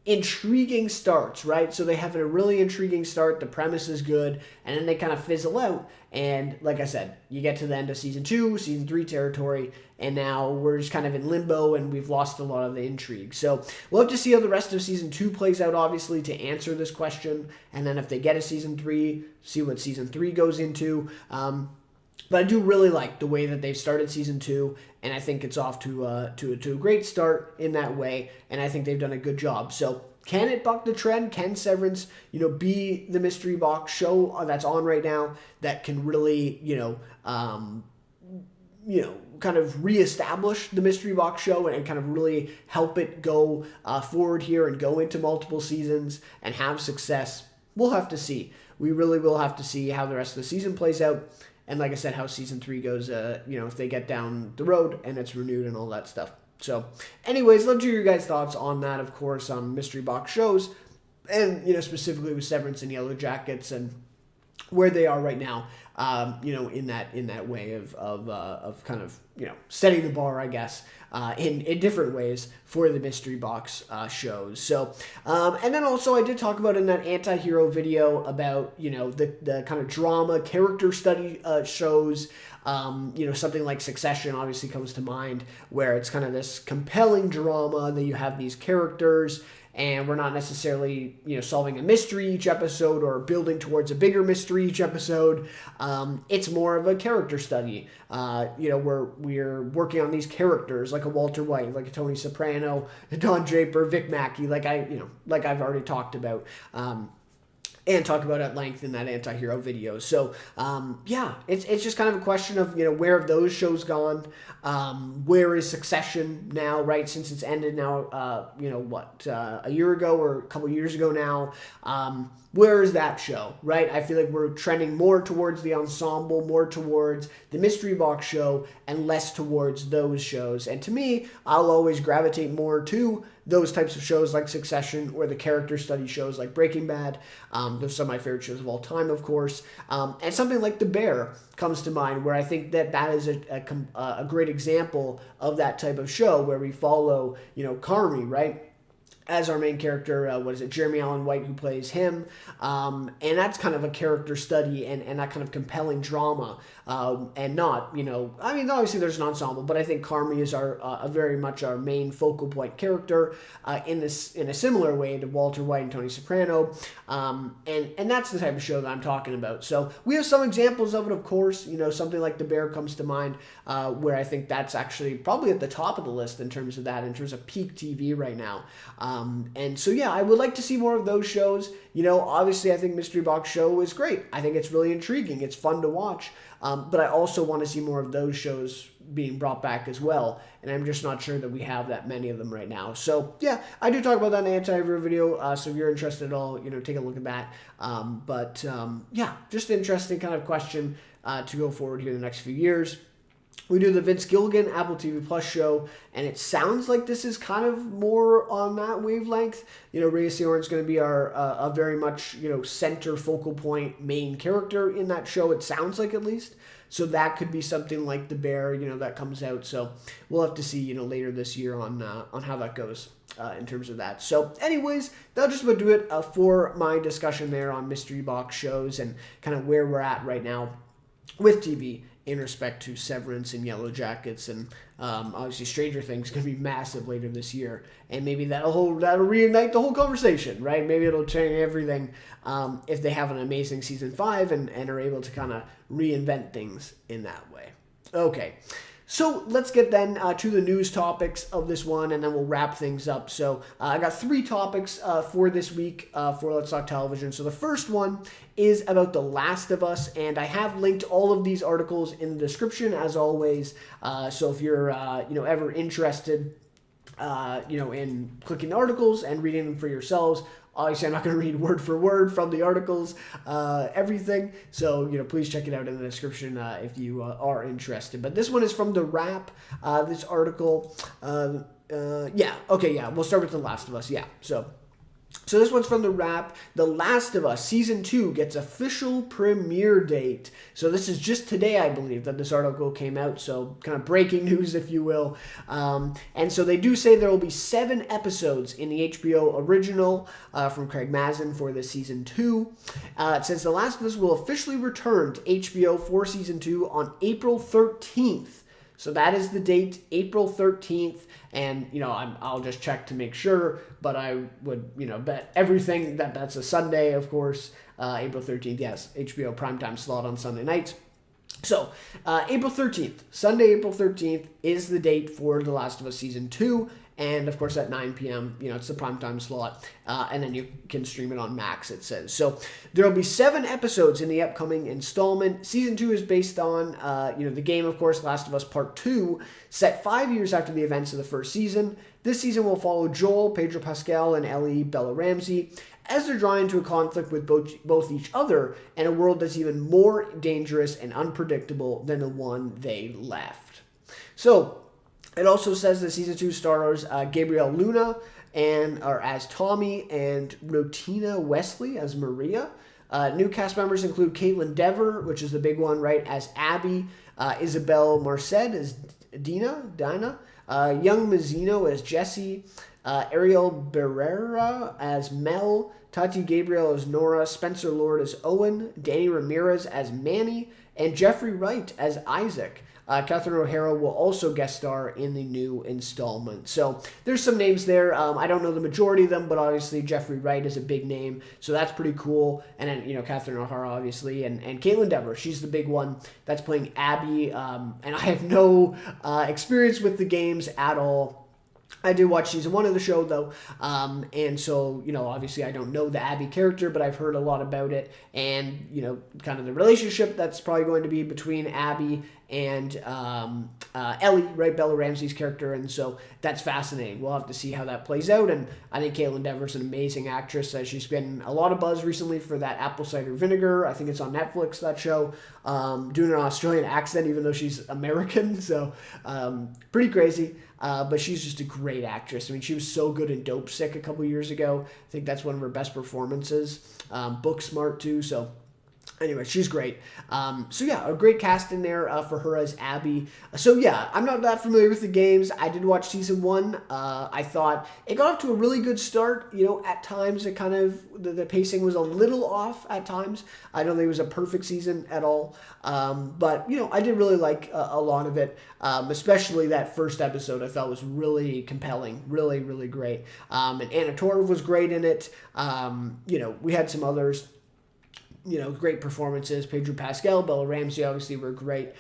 intriguing starts, right? So they have a really intriguing start, the premise is good, and then they kind of fizzle out. And like I said, you get to the end of season 2, season 3 territory, and now we're just kind of in limbo, and we've lost a lot of the intrigue. So we'll have to see how the rest of season 2 plays out, obviously, to answer this question. And then if they get a season 3, see what season 3 goes into. But I do really like the way that they've started season 2, and I think it's off to a great start in that way, and I think they've done a good job. So can it buck the trend? Can Severance, be the mystery box show that's on right now that can really, kind of reestablish the mystery box show and kind of really help it go forward here and go into multiple seasons and have success? We'll have to see. We really will have to see how the rest of the season plays out. And like I said, how season 3 goes, if they get down the road and it's renewed and all that stuff. So anyways, love to hear your guys' thoughts on that, of course, on mystery box shows. And, specifically with Severance and Yellow Jackets and where they are right now, in that way of kind of, setting the bar, I guess, in different ways for the mystery box shows. So, and then also I did talk about in that anti-hero video about, the kind of drama character study shows. Something like Succession obviously comes to mind, where it's kind of this compelling drama that you have these characters, and we're not necessarily, solving a mystery each episode or building towards a bigger mystery each episode. It's more of a character study. Where we're working on these characters, like a Walter White, like a Tony Soprano, a Don Draper, Vic Mackey, like I've already talked about. and talk about at length in that anti-hero video. So yeah, it's just kind of a question of, where have those shows gone? Where is Succession now, right? Since it's ended now, a year ago or a couple years ago now. Where is that show, right? I feel like we're trending more towards the ensemble, more towards the mystery box show, and less towards those shows. And to me, I'll always gravitate more to those types of shows like Succession or the character study shows like Breaking Bad. Those are some of my favorite shows of all time, of course. And something like The Bear comes to mind, where I think that is a great example of that type of show where we follow, Carmy, right? As our main character, Jeremy Allen White, who plays him, and that's kind of a character study and that kind of compelling drama, and not, obviously there's an ensemble, but I think Carmy is our very much our main focal point character, in a similar way to Walter White and Tony Soprano, and that's the type of show that I'm talking about. So we have some examples of it, of course. Something like The Bear comes to mind, where I think that's actually probably at the top of the list in terms of peak TV right now. And so, yeah, I would like to see more of those shows. Obviously, I think Mystery Box Show is great. I think it's really intriguing. It's fun to watch. But I also want to see more of those shows being brought back as well. And I'm just not sure that we have that many of them right now. So, yeah, I do talk about that in the anti-hero video. So if you're interested at all, take a look at that. Yeah, just an interesting kind of question to go forward here in the next few years. We do the Vince Gilligan Apple TV Plus show, and it sounds like this is kind of more on that wavelength. Rhea Seehorn's going to be our a very much center focal point main character in that show. It sounds like, at least. So that could be something like The Bear, that comes out. So we'll have to see, later this year on how that goes in terms of that. So, anyways, that'll just about do it for my discussion there on mystery box shows and kind of where we're at right now with TV in respect to Severance and Yellow Jackets, and obviously Stranger Things is going to be massive later this year, and maybe that'll reignite the whole conversation, right? Maybe it'll change everything if they have an amazing season 5 and are able to kind of reinvent things in that way. Okay. So let's get then to the news topics of this one, and then we'll wrap things up. So I got 3 topics for this week for Let's Talk Television. So the first one is about The Last of Us, and I have linked all of these articles in the description as always. So if you're ever interested, in clicking articles and reading them for yourselves. Obviously, I'm not going to read word for word from the articles, everything. So, please check it out in the description if you are interested. But this one is from The Wrap, this article. We'll start with The Last of Us, yeah. So this one's from The Wrap. The Last of Us Season 2 gets official premiere date. So this is just today, I believe, that this article came out. So kind of breaking news, if you will. And so they do say there will be 7 episodes in the HBO original from Craig Mazin for the Season 2. It says The Last of Us will officially return to HBO for Season 2 on April 13th. So that is the date, April 13th. And, I'll just check to make sure, but I would, bet everything that's a Sunday, of course. April 13th, yes, HBO primetime slot on Sunday nights. So, April 13th, Sunday, April 13th is the date for The Last of Us Season 2. And, of course, at 9 p.m., it's the primetime slot. And then you can stream it on Max, it says. So there will be 7 episodes in the upcoming installment. Season 2 is based on, the game, of course, Last of Us Part 2, set 5 years after the events of the first season. This season will follow Joel, Pedro Pascal, and Ellie Bella Ramsey as they're drawn into a conflict with both each other and a world that's even more dangerous and unpredictable than the one they left. So, it also says that Season 2 stars Gabriel Luna as Tommy and Rotina Wesley as Maria. New cast members include Caitlin Dever, which is the big one, right, as Abby, Isabel Marced as Dinah, Young Mazzino as Jesse, Ariel Barrera as Mel, Tati Gabriel as Nora, Spencer Lord as Owen, Danny Ramirez as Manny, and Jeffrey Wright as Isaac. Catherine O'Hara will also guest star in the new installment. So there's some names there. I don't know the majority of them, but obviously Jeffrey Wright is a big name, so that's pretty cool. And then, Catherine O'Hara, obviously, and Caitlin Dever, she's the big one that's playing Abby. And I have no experience with the games at all. I did watch season 1 of the show, though, and so, obviously I don't know the Abby character, but I've heard a lot about it, and, kind of the relationship that's probably going to be between Abby and Ellie, right, Bella Ramsey's character, and so that's fascinating. We'll have to see how that plays out, and I think Caitlin Dever's an amazing actress. She's been a lot of buzz recently for that Apple Cider Vinegar. I think it's on Netflix, that show, doing an Australian accent, even though she's American, so pretty crazy. But she's just a great actress. I mean, she was so good in Dope Sick a couple years ago. I think that's one of her best performances. Book smart, too, so anyway, she's great. So yeah, a great cast in there for her as Abby. So yeah, I'm not that familiar with the games. I did watch season 1. I thought it got off to a really good start. At times it kind of, the pacing was a little off at times. I don't think it was a perfect season at all. But I did really like a lot of it. Especially that first episode I thought was really compelling. Really, really great. And Anna Torv was great in it. We had some others. Great performances. Pedro Pascal, Bella Ramsey obviously were great.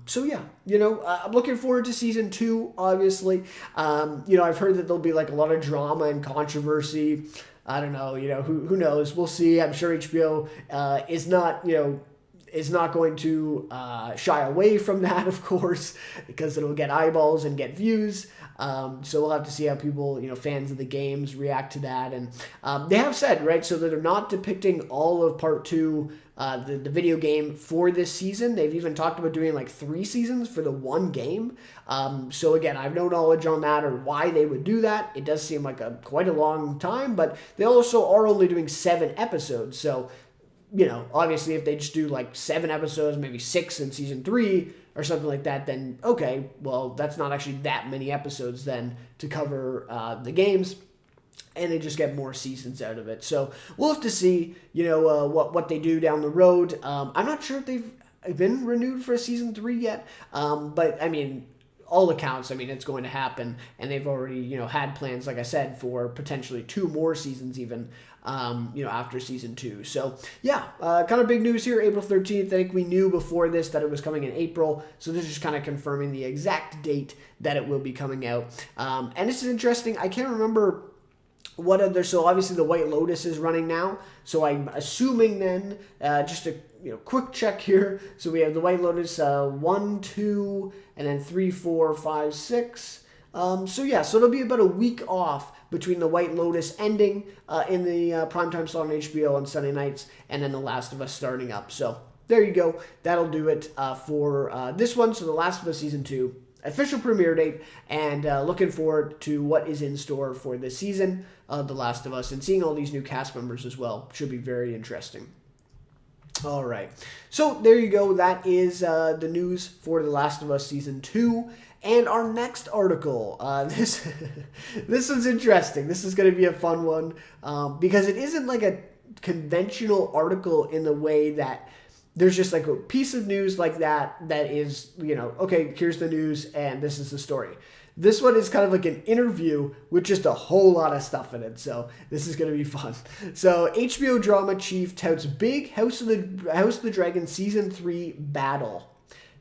So yeah, I'm looking forward to season 2, obviously. I've heard that there'll be like a lot of drama and controversy. I don't know, who knows? We'll see. I'm sure HBO is not going to shy away from that, of course, because it'll get eyeballs and get views. So we'll have to see how people, fans of the games react to that. And they have said, right, so that they're not depicting all of part 2, the video game for this season. They've even talked about doing like 3 seasons for the one game. So again, I have no knowledge on that or why they would do that. It does seem like quite a long time, but they also are only doing 7 episodes. So, obviously if they just do like 7 episodes, maybe 6 in season 3 or something like that, then okay, well, that's not actually that many episodes then to cover the games, and they just get more seasons out of it. So we'll have to see, what they do down the road. I'm not sure if they've been renewed for a season 3 yet, but I mean, all accounts, it's going to happen, and they've already, had plans, like I said, for potentially 2 more seasons even, after season 2. So yeah, kind of big news here, April 13th. I think we knew before this that it was coming in April, so this is just kind of confirming the exact date that it will be coming out. And this is interesting. I can't remember what other, so obviously the White Lotus is running now, so I'm assuming then, just a quick check here, so we have the White Lotus 1, 2, and then 3, 4, 5, 6. So yeah, so it'll be about a week off between the White Lotus ending in the primetime slot on HBO on Sunday nights, and then The Last of Us starting up. So there you go. That'll do it for this one. So The Last of Us Season 2, official premiere date, and looking forward to what is in store for this season of The Last of Us, and seeing all these new cast members as well. Should be very interesting. All right. So there you go. That is the news for The Last of Us Season 2. And our next article, this is interesting. This is going to be a fun one because it isn't like a conventional article in the way that there's just like a piece of news like that is, okay, here's the news and this is the story. This one is kind of like an interview with just a whole lot of stuff in it, so this is going to be fun. So HBO drama chief touts big House of the Dragon Season 3 battle.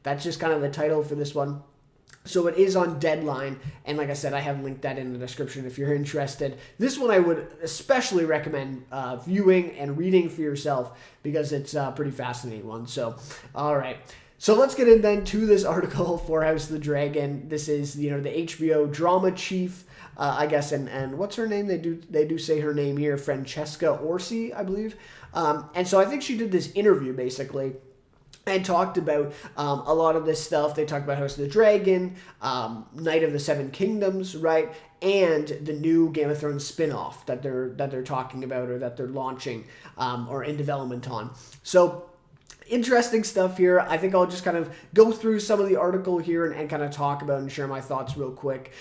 That's just kind of the title for this one. So it is on Deadline, and like I said, I have linked that in the description if you're interested. This one I would especially recommend viewing and reading for yourself because it's a pretty fascinating one. So, all right. So let's get in then to this article for House of the Dragon. This is, the HBO drama chief, I guess, and what's her name? They do say her name here, Francesca Orsi, I believe. And so I think she did this interview, basically, and talked about a lot of this stuff. They talked about House of the Dragon, Night of the Seven Kingdoms, right, and the new Game of Thrones spin-off that they're talking about or that they're launching or in development on. So interesting stuff here. I think I'll just kind of go through some of the article here and kind of talk about and share my thoughts real quick.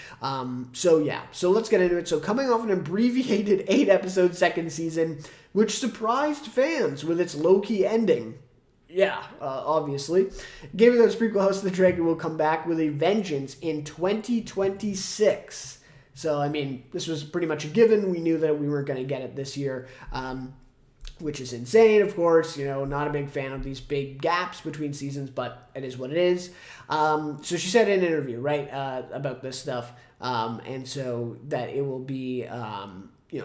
So yeah, so let's get into it. So coming off an abbreviated 8-episode second season, which surprised fans with its low-key ending. Yeah, obviously. Game of Thrones prequel House of the Dragon will come back with a vengeance in 2026. So, I mean, this was pretty much a given. We knew that we weren't going to get it this year. which is insane, of course. Not a big fan of these big gaps between seasons, but it is what it is. So she said in an interview, right, about this stuff, and so that it will be,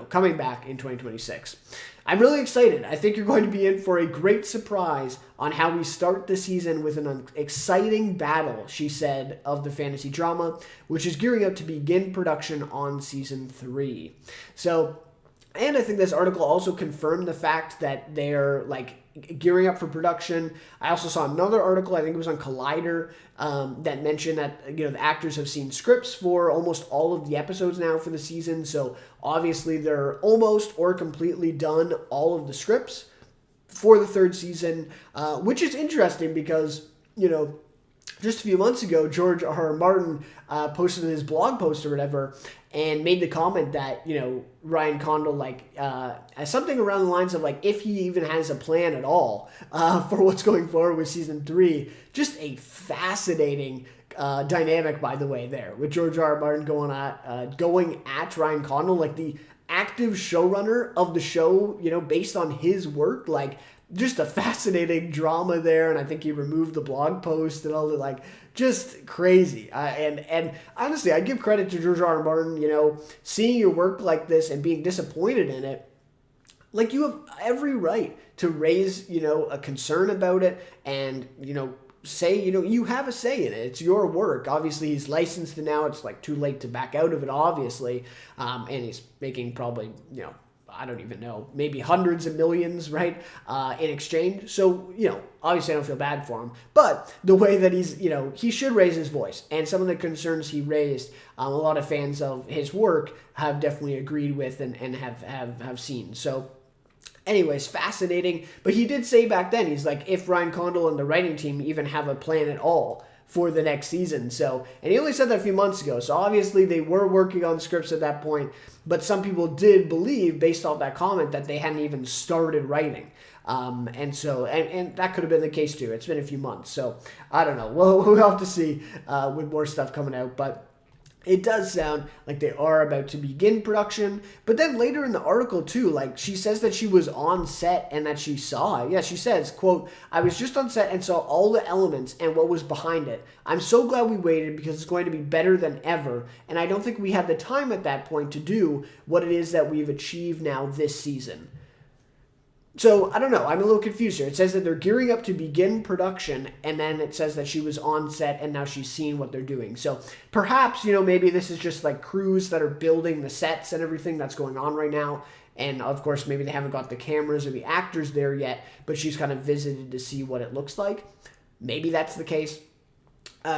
coming back in 2026. I'm really excited. I think you're going to be in for a great surprise on how we start the season with an exciting battle, she said, of the fantasy drama, which is gearing up to begin production on season 3. So, and I think this article also confirmed the fact that they're gearing up for production. I also saw another article, I think it was on Collider, that mentioned that the actors have seen scripts for almost all of the episodes now for the season. So obviously they're almost or completely done all of the scripts for the 3rd season, which is interesting because just a few months ago, George R. R. Martin posted his blog post or whatever and made the comment that, Ryan Condal, something around the lines of, if he even has a plan at all for what's going forward with season 3. Just a fascinating dynamic, by the way, there, with George R. R. Martin going at Ryan Condal, the active showrunner of the show, based on his work, just a fascinating drama there, and I think he removed the blog post and all that, just crazy. And honestly, I give credit to George R. R. Martin, seeing your work like this and being disappointed in it. You have every right to raise, a concern about it and, say, you have a say in it. It's your work. Obviously, he's licensed it now. It's too late to back out of it, obviously. And he's making probably, I don't even know, maybe hundreds of millions, right, in exchange. So, obviously I don't feel bad for him. But the way that he's, he should raise his voice. And some of the concerns he raised, a lot of fans of his work have definitely agreed with and have seen. So, anyways, fascinating. But he did say back then, he's if Ryan Condal and the writing team even have a plan at all for the next season. So, and he only said that a few months ago. So obviously they were working on scripts at that point, but some people did believe, based off that comment, that they hadn't even started writing. And that could have been the case too. It's been a few months. So I don't know. We'll have to see with more stuff coming out, but it does sound like they are about to begin production. But then later in the article too, she says that she was on set and that she saw it. Yeah, she says, quote, "I was just on set and saw all the elements and what was behind it. I'm so glad we waited because it's going to be better than ever. And I don't think we had the time at that point to do what it is that we've achieved now this season." So, I don't know. I'm a little confused here. It says that they're gearing up to begin production, and then it says that she was on set, and now she's seen what they're doing. So, perhaps, maybe this is just crews that are building the sets and everything that's going on right now. And, of course, maybe they haven't got the cameras or the actors there yet, but she's kind of visited to see what it looks like. Maybe that's the case.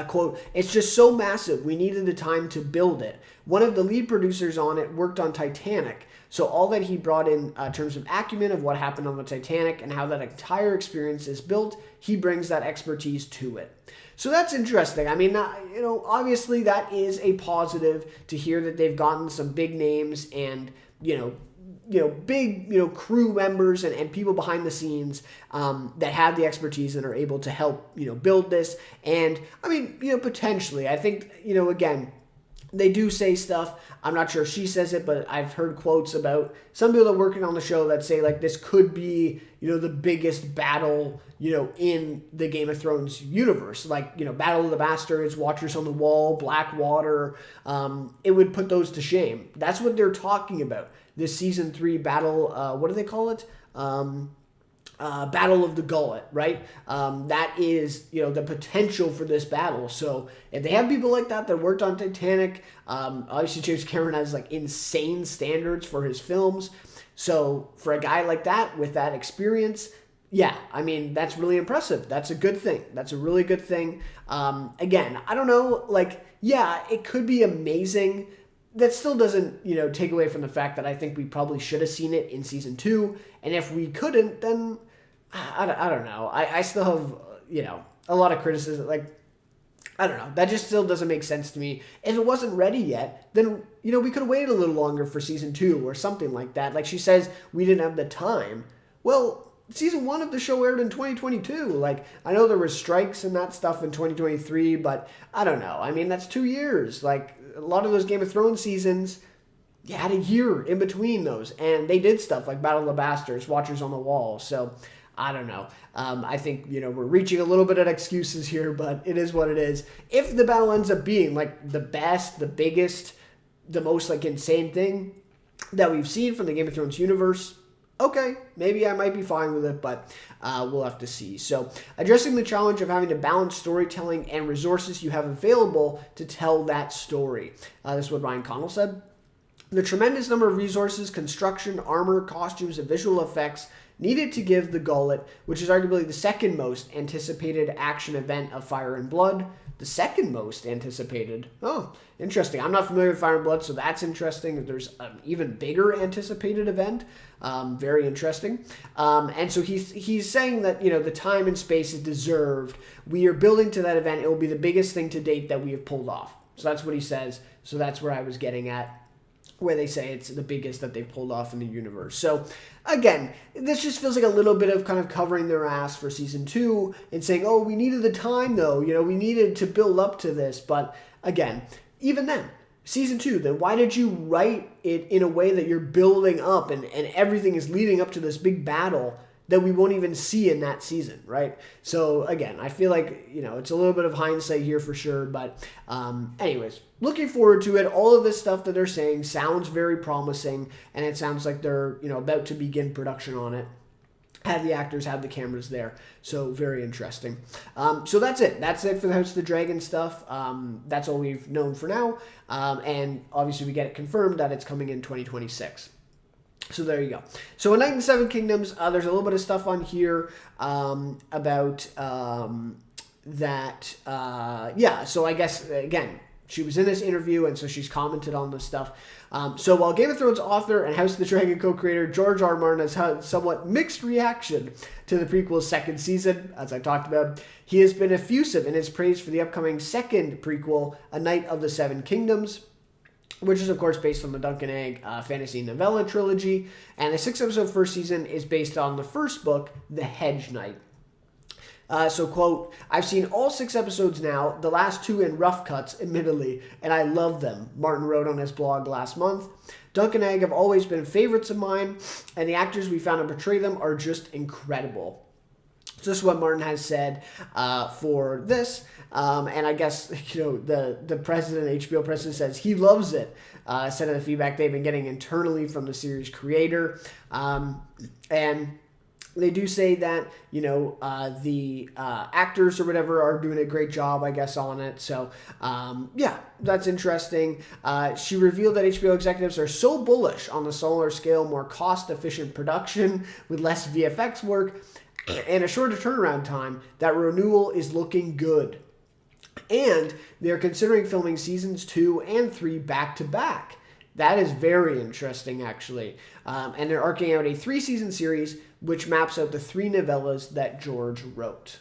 Quote, "It's just so massive. We needed the time to build it. One of the lead producers on it worked on Titanic. So all that he brought in terms of acumen of what happened on the Titanic and how that entire experience is built, he brings that expertise to it." So that's interesting. I mean, obviously that is a positive to hear that they've gotten some big names and, big, crew members and people behind the scenes that have the expertise and are able to help, build this. And, I mean, potentially, I think, again, they do say stuff. I'm not sure if she says it, but I've heard quotes about some people that are working on the show that say this could be, the biggest battle, in the Game of Thrones universe. Battle of the Bastards, Watchers on the Wall, Blackwater. It would put those to shame. That's what they're talking about. This season 3 battle, what do they call it? Battle of the Gullet, right? That is, the potential for this battle. So if they have people like that worked on Titanic, obviously James Cameron has insane standards for his films. So for a guy like that with that experience, yeah, I mean, that's really impressive. That's a good thing. That's a really good thing. Again, I don't know, yeah, it could be amazing. That still doesn't, take away from the fact that I think we probably should have seen it in season 2. And if we couldn't, then I don't know. I still have, a lot of criticism. I don't know. That just still doesn't make sense to me. If it wasn't ready yet, then, we could have waited a little longer for season 2 or something like that. Like she says, we didn't have the time. Well, season 1 of the show aired in 2022. I know there were strikes and that stuff in 2023, but I don't know. I mean, that's 2 years. A lot of those Game of Thrones seasons, you had a year in between those, and they did stuff like Battle of the Bastards, Watchers on the Wall. So I don't know. I think, we're reaching a little bit of excuses here, but it is what it is. If the battle ends up being like the best, the biggest, the most like insane thing that we've seen from the Game of Thrones universe, okay, maybe I might be fine with it, but we'll have to see. So, addressing the challenge of having to balance storytelling and resources you have available to tell that story. This is what Ryan Connell said. The tremendous number of resources, construction, armor, costumes, and visual effects needed to give The Gauntlet, which is arguably the second most anticipated action event of Fire and Blood. The second most anticipated. Oh, interesting. I'm not familiar with Fire and Blood, so that's interesting. There's an even bigger anticipated event. Very interesting. And so he's saying that, the time and space is deserved. We are building to that event. It will be the biggest thing to date that we have pulled off. So that's what he says. So that's where I was getting at, where they say it's the biggest that they've pulled off in the universe. So, again, this just feels like a little bit of kind of covering their ass for season 2 and saying, oh, we needed the time, though. We needed to build up to this. But, again, even then, season 2, then why did you write it in a way that you're building up and everything is leading up to this big battle that we won't even see in that season, right? So, again, I feel like, it's a little bit of hindsight here for sure. But anyways, looking forward to it. All of this stuff that they're saying sounds very promising, and it sounds like they're, about to begin production on it. Have the actors, have the cameras there. So, very interesting. So, that's it. That's it for the House of the Dragon stuff. That's all we've known for now. And obviously, we get it confirmed that it's coming in 2026. So there you go. So A Night in Seven Kingdoms, there's a little bit of stuff on here about that. So I guess, again, she was in this interview, and so she's commented on this stuff. So while Game of Thrones author and House of the Dragon co-creator George R. R. Martin has had somewhat mixed reaction to the prequel's second season, as I talked about, he has been effusive in his praise for the upcoming second prequel, A Night of the Seven Kingdoms, which is, of course, based on the Duncan Egg fantasy novella trilogy. And the 6-episode first season is based on the first book, The Hedge Knight. So, quote, I've seen all 6 episodes now, the last 2 in rough cuts, admittedly, and I love them, Martin wrote on his blog last month. Duncan Egg have always been favorites of mine, and the actors we found to portray them are just incredible. So this is what Martin has said for this. And I guess, the president, HBO president, says he loves it. Said in the feedback they've been getting internally from the series creator. And they do say that, the actors or whatever are doing a great job, I guess, on it. So, that's interesting. She revealed that HBO executives are so bullish on the smaller scale, more cost-efficient production with less VFX work and a shorter turnaround time that renewal is looking good. And they're considering filming seasons 2 and 3 back-to-back. That is very interesting, actually. And they're arcing out a 3-season series, which maps out the 3 novellas that George wrote.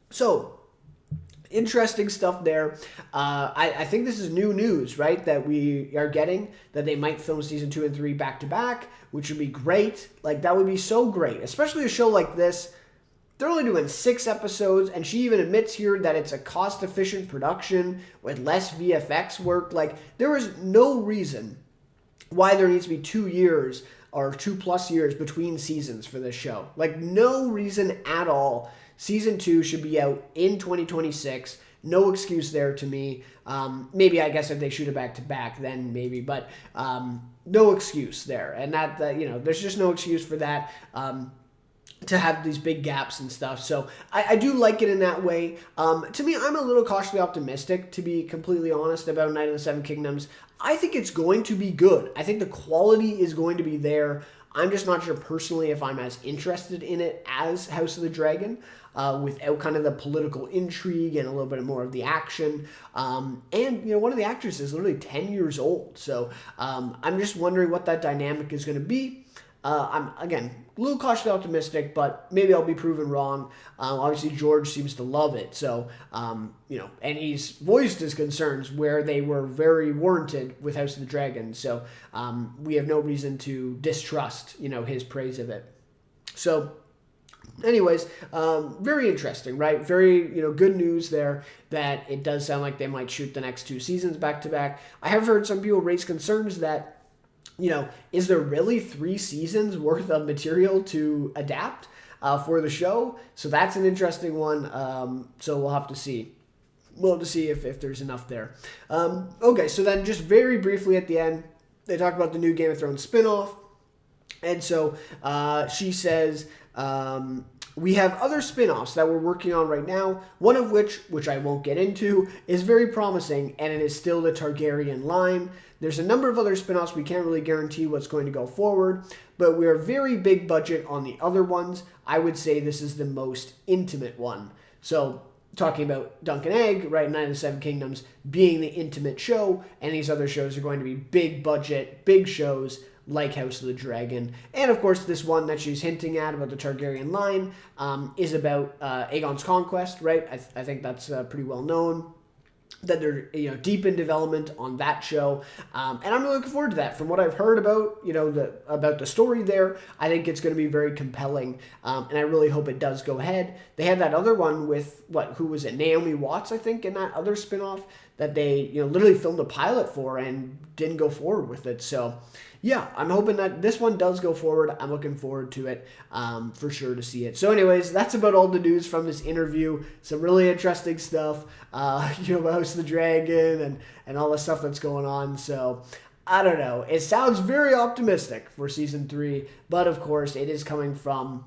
So, interesting stuff there. I think this is new news, right? That we are getting, that they might film season 2 and 3 back-to-back, which would be great. Like, that would be so great, especially a show like this. They're only doing 6 episodes, and she even admits here that it's a cost-efficient production with less VFX work. Like, there is no reason why there needs to be 2 years or 2+ years between seasons for this show. Like, no reason at all. Season 2 should be out in 2026. No excuse there to me. Maybe, I guess, if they shoot it back-to-back, then maybe. But no excuse there. And that there's just no excuse for that. To have these big gaps and stuff. So I do like it in that way. To me, I'm a little cautiously optimistic, to be completely honest, about Night of the Seven Kingdoms. I think it's going to be good. I think the quality is going to be there. I'm just not sure personally if I'm as interested in it as House of the Dragon, without kind of the political intrigue and a little bit more of the action. And, one of the actors is literally 10 years old. So I'm just wondering what that dynamic is going to be. I'm, again, a little cautiously optimistic, but maybe I'll be proven wrong. Obviously, George seems to love it. So, and he's voiced his concerns where they were very warranted with House of the Dragon. So, we have no reason to distrust, his praise of it. So, Anyways, very interesting, right? Very, good news there that it does sound like they might shoot the next 2 seasons back to back. I have heard some people raise concerns that, is there really 3 seasons worth of material to adapt for the show? So that's an interesting one. So we'll have to see. We'll have to see if there's enough there. Okay, so then just very briefly at the end, they talk about the new Game of Thrones spinoff. And so she says, we have other spin-offs that we're working on right now, one of which I won't get into, is very promising, and it is still the Targaryen line. There's a number of other spin-offs. We can't really guarantee what's going to go forward, but we're very big budget on the other ones. I would say this is the most intimate one. So talking about Dunk and Egg, right, Night of the Seven Kingdoms being the intimate show, and these other shows are going to be big budget, big shows, like House of the Dragon. And of course, this one that she's hinting at about the Targaryen line is about Aegon's conquest, right? I think that's pretty well known, that they're deep in development on that show, and I'm really looking forward to that. From what I've heard about about the story there, I think it's going to be very compelling, and I really hope it does go ahead. They had that other one with who was it, Naomi Watts, I think, in that other spinoff that they literally filmed a pilot for and didn't go forward with it. So yeah, I'm hoping that this one does go forward. I'm looking forward to it for sure to see it. So anyways, that's about all the news from this interview. Some really interesting stuff, about House of the Dragon and all the stuff that's going on. So I don't know. It sounds very optimistic for season 3, but of course it is coming from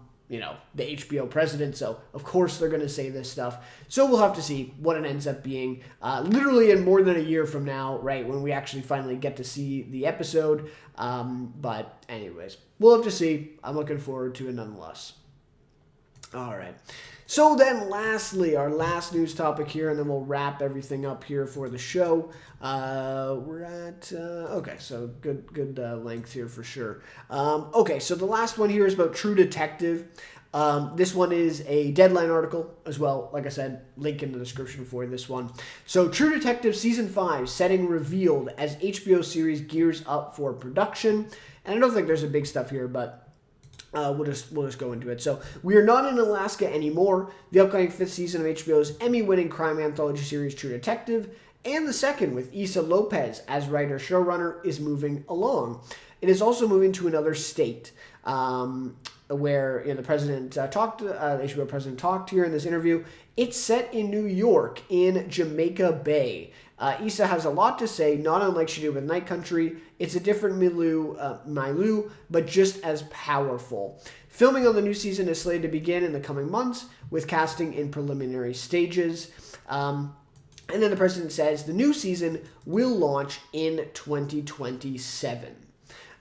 the HBO president, so of course they're going to say this stuff. So we'll have to see what it ends up being literally in more than a year from now, right, when we actually finally get to see the episode. But anyways, we'll have to see. I'm looking forward to it nonetheless. All right. So then lastly, our last news topic here, and then we'll wrap everything up here for the show. We're at, okay, so good length here for sure. Okay, so the last one here is about True Detective. This one is a Deadline article as well. Like I said, link in the description for this one. So True Detective Season 5 setting revealed as HBO series gears up for production. And I don't think there's a big stuff here, but we'll just go into it. So we are not in Alaska anymore. The upcoming 5th season of HBO's Emmy-winning crime anthology series True Detective, and the second with Issa Lopez as writer-showrunner, is moving along. It is also moving to another state, where the president talked. The HBO president talked here in this interview. It's set in New York, in Jamaica Bay. Issa has a lot to say, not unlike she did with Night Country. It's a different milieu, but just as powerful. Filming on the new season is slated to begin in the coming months, with casting in preliminary stages. And then the president says the new season will launch in 2027.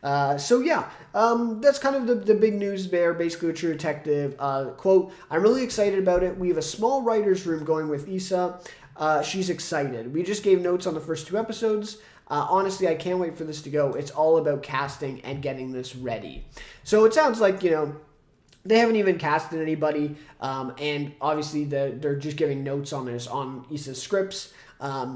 So yeah, that's kind of the big news there, basically with True Detective. Quote, I'm really excited about it. We have a small writer's room going with Issa. She's excited. We just gave notes on the first 2 episodes. Honestly, I can't wait for this to go. It's all about casting and getting this ready. So it sounds like, they haven't even casted anybody, and obviously they're just giving notes on this, on Issa's scripts.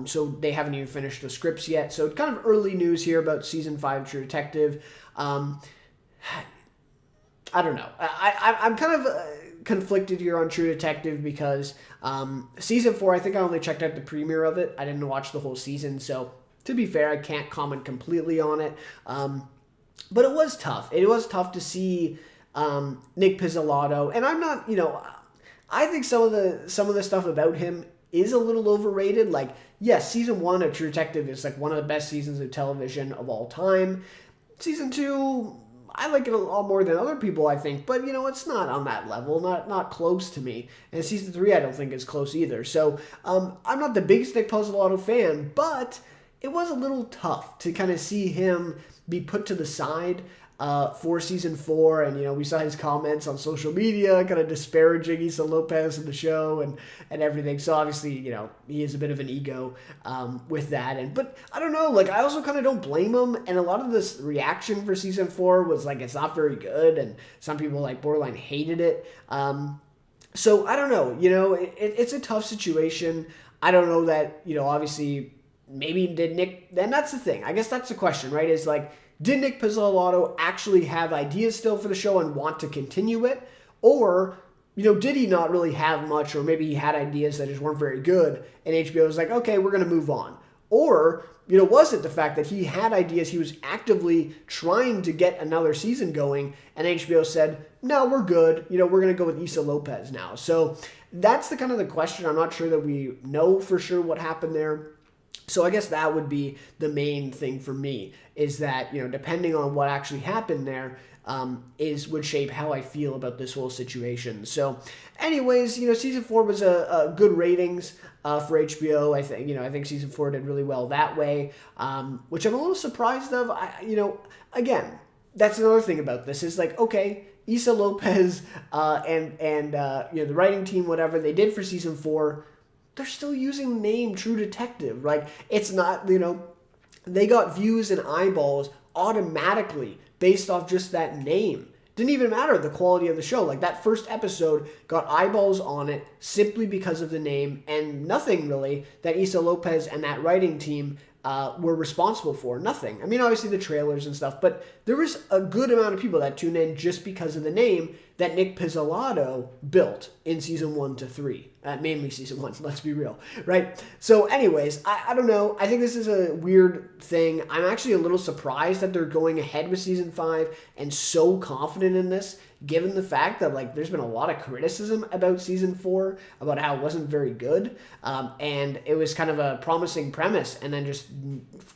So they haven't even finished the scripts yet. So it's kind of early news here about Season 5 of True Detective. I don't know. I'm kind of conflicted here on True Detective because Season 4, I think I only checked out the premiere of it. I didn't watch the whole season. So to be fair, I can't comment completely on it. But it was tough. It was tough to see Nick Pizzolatto. And I'm not, I think some of the stuff about him is a little overrated. Like, yes, Season 1 of True Detective is like one of the best seasons of television of all time. Season 2, I like it a lot more than other people, I think. But, it's not on that level, not close to me. And Season 3, I don't think is close either. So, I'm not the biggest Nick Pizzolatto fan, but it was a little tough to kind of see him be put to the side for Season 4, and we saw his comments on social media kind of disparaging Issa Lopez in the show and everything. So obviously, he is a bit of an ego with that. But I don't know, like, I also kind of don't blame him. And a lot of this reaction for Season 4 was like, it's not very good, and some people like borderline hated it. So I don't know, it's a tough situation. I don't know that, obviously maybe did Nick, and that's the thing. I guess that's the question, right? Is like, did Nick Pizzolatto actually have ideas still for the show and want to continue it? Or did he not really have much, or maybe he had ideas that just weren't very good, and HBO was like, okay, we're going to move on? Or, was it the fact that he had ideas, he was actively trying to get another season going, and HBO said, no, we're good, we're going to go with Issa Lopez now. So that's the kind of the question. I'm not sure that we know for sure what happened there. So I guess that would be the main thing for me, is that, depending on what actually happened there, would shape how I feel about this whole situation. So anyways, season 4 was a good ratings for HBO. I think season 4 did really well that way, which I'm a little surprised of. Again, that's another thing about this is like, okay, Issa Lopez and the writing team, whatever they did for season 4, they're still using the name True Detective. Like, it's not, they got views and eyeballs automatically based off just that name. Didn't even matter the quality of the show. Like, that first episode got eyeballs on it simply because of the name, and nothing really that Issa Lopez and that writing team were responsible for. Nothing. I mean, obviously the trailers and stuff, but there was a good amount of people that tuned in just because of the name that Nick Pizzolatto built in season 1 to 3. Mainly season 1, let's be real, right? So anyways, I don't know. I think this is a weird thing. I'm actually a little surprised that they're going ahead with season 5 and so confident in this, given the fact that, like, there's been a lot of criticism about season 4, about how it wasn't very good, and it was kind of a promising premise and then just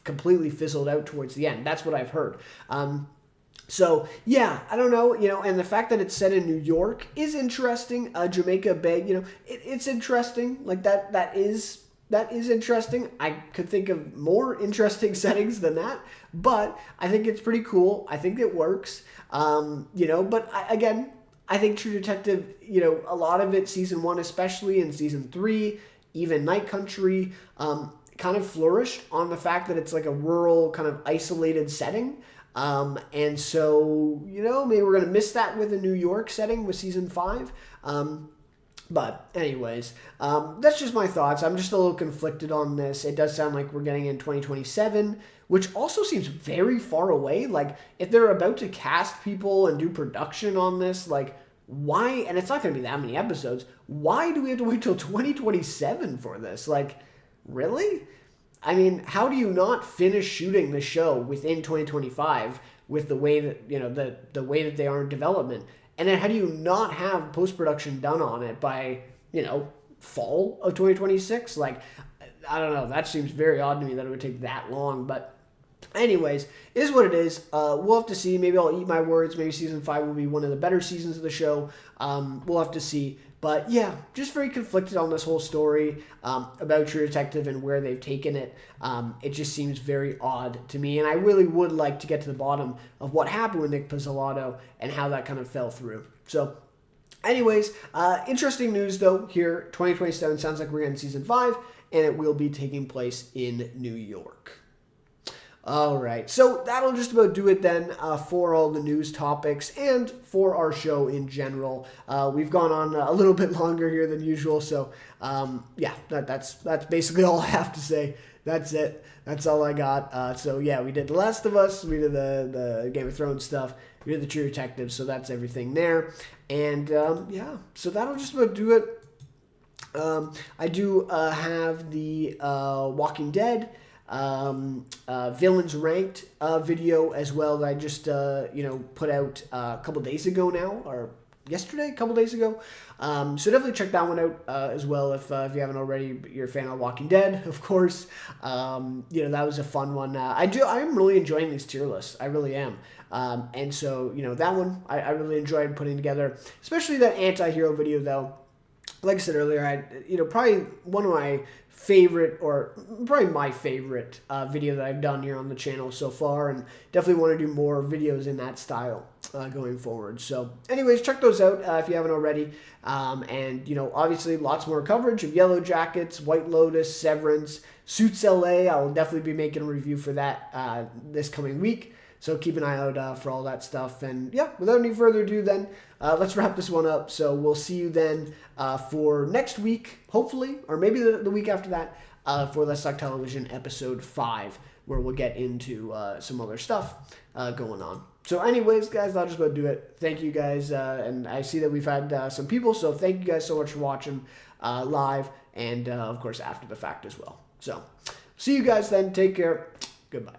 completely fizzled out towards the end. That's what I've heard. So, yeah, I don't know, and the fact that it's set in New York is interesting. Jamaica Bay, it's interesting. Like, that is interesting. I could think of more interesting settings than that, but I think it's pretty cool. I think it works, but I think True Detective, a lot of it, season 1 especially, and season 3, even Night Country, kind of flourished on the fact that it's like a rural, kind of isolated setting. And so, maybe we're going to miss that with a New York setting with season 5. But anyways, that's just my thoughts. I'm just a little conflicted on this. It does sound like we're getting in 2027, which also seems very far away. Like, if they're about to cast people and do production on this, like, why? And it's not going to be that many episodes. Why do we have to wait till 2027 for this? Like, really? I mean, how do you not finish shooting the show within 2025 with the way that, the way that they are in development? And then how do you not have post-production done on it by, fall of 2026? Like, I don't know. That seems very odd to me that it would take that long. But anyways, it is what it is. We'll have to see. Maybe I'll eat my words. Maybe season 5 will be one of the better seasons of the show. We'll have to see. But yeah, just very conflicted on this whole story about True Detective and where they've taken it. It just seems very odd to me, and I really would like to get to the bottom of what happened with Nick Pizzolatto and how that kind of fell through. So anyways, interesting news though here. 2027 sounds like we're in season 5, and it will be taking place in New York. All right, so that'll just about do it then for all the news topics and for our show in general. We've gone on a little bit longer here than usual, so yeah, that's basically all I have to say. That's it. That's all I got. So yeah, we did The Last of Us, we did the Game of Thrones stuff, we did the True Detective, so that's everything there. And yeah, so that'll just about do it. I do have the Walking Dead villains ranked video as well that I just put out a couple days ago now, or yesterday, a couple days ago. So definitely check that one out as well if you haven't already. You're a fan of Walking Dead, of course. That was a fun one. I'm really enjoying these tier lists. I really am. And so that one I really enjoyed putting together, especially that anti-hero video though. Like I said earlier, probably one of my favorite, or probably my favorite video that I've done here on the channel so far, and definitely want to do more videos in that style going forward. So anyways, check those out if you haven't already. And obviously lots more coverage of Yellow Jackets, White Lotus, Severance, Suits LA. I will definitely be making a review for that this coming week. So keep an eye out for all that stuff. And yeah, without any further ado then, let's wrap this one up. So we'll see you then for next week, hopefully, or maybe the week after that, for Let's Talk Television episode 5, where we'll get into some other stuff going on. So anyways, guys, I'll just about do it. Thank you guys, and I see that we've had some people, so thank you guys so much for watching live and, of course, after the fact as well. So see you guys then. Take care. Goodbye.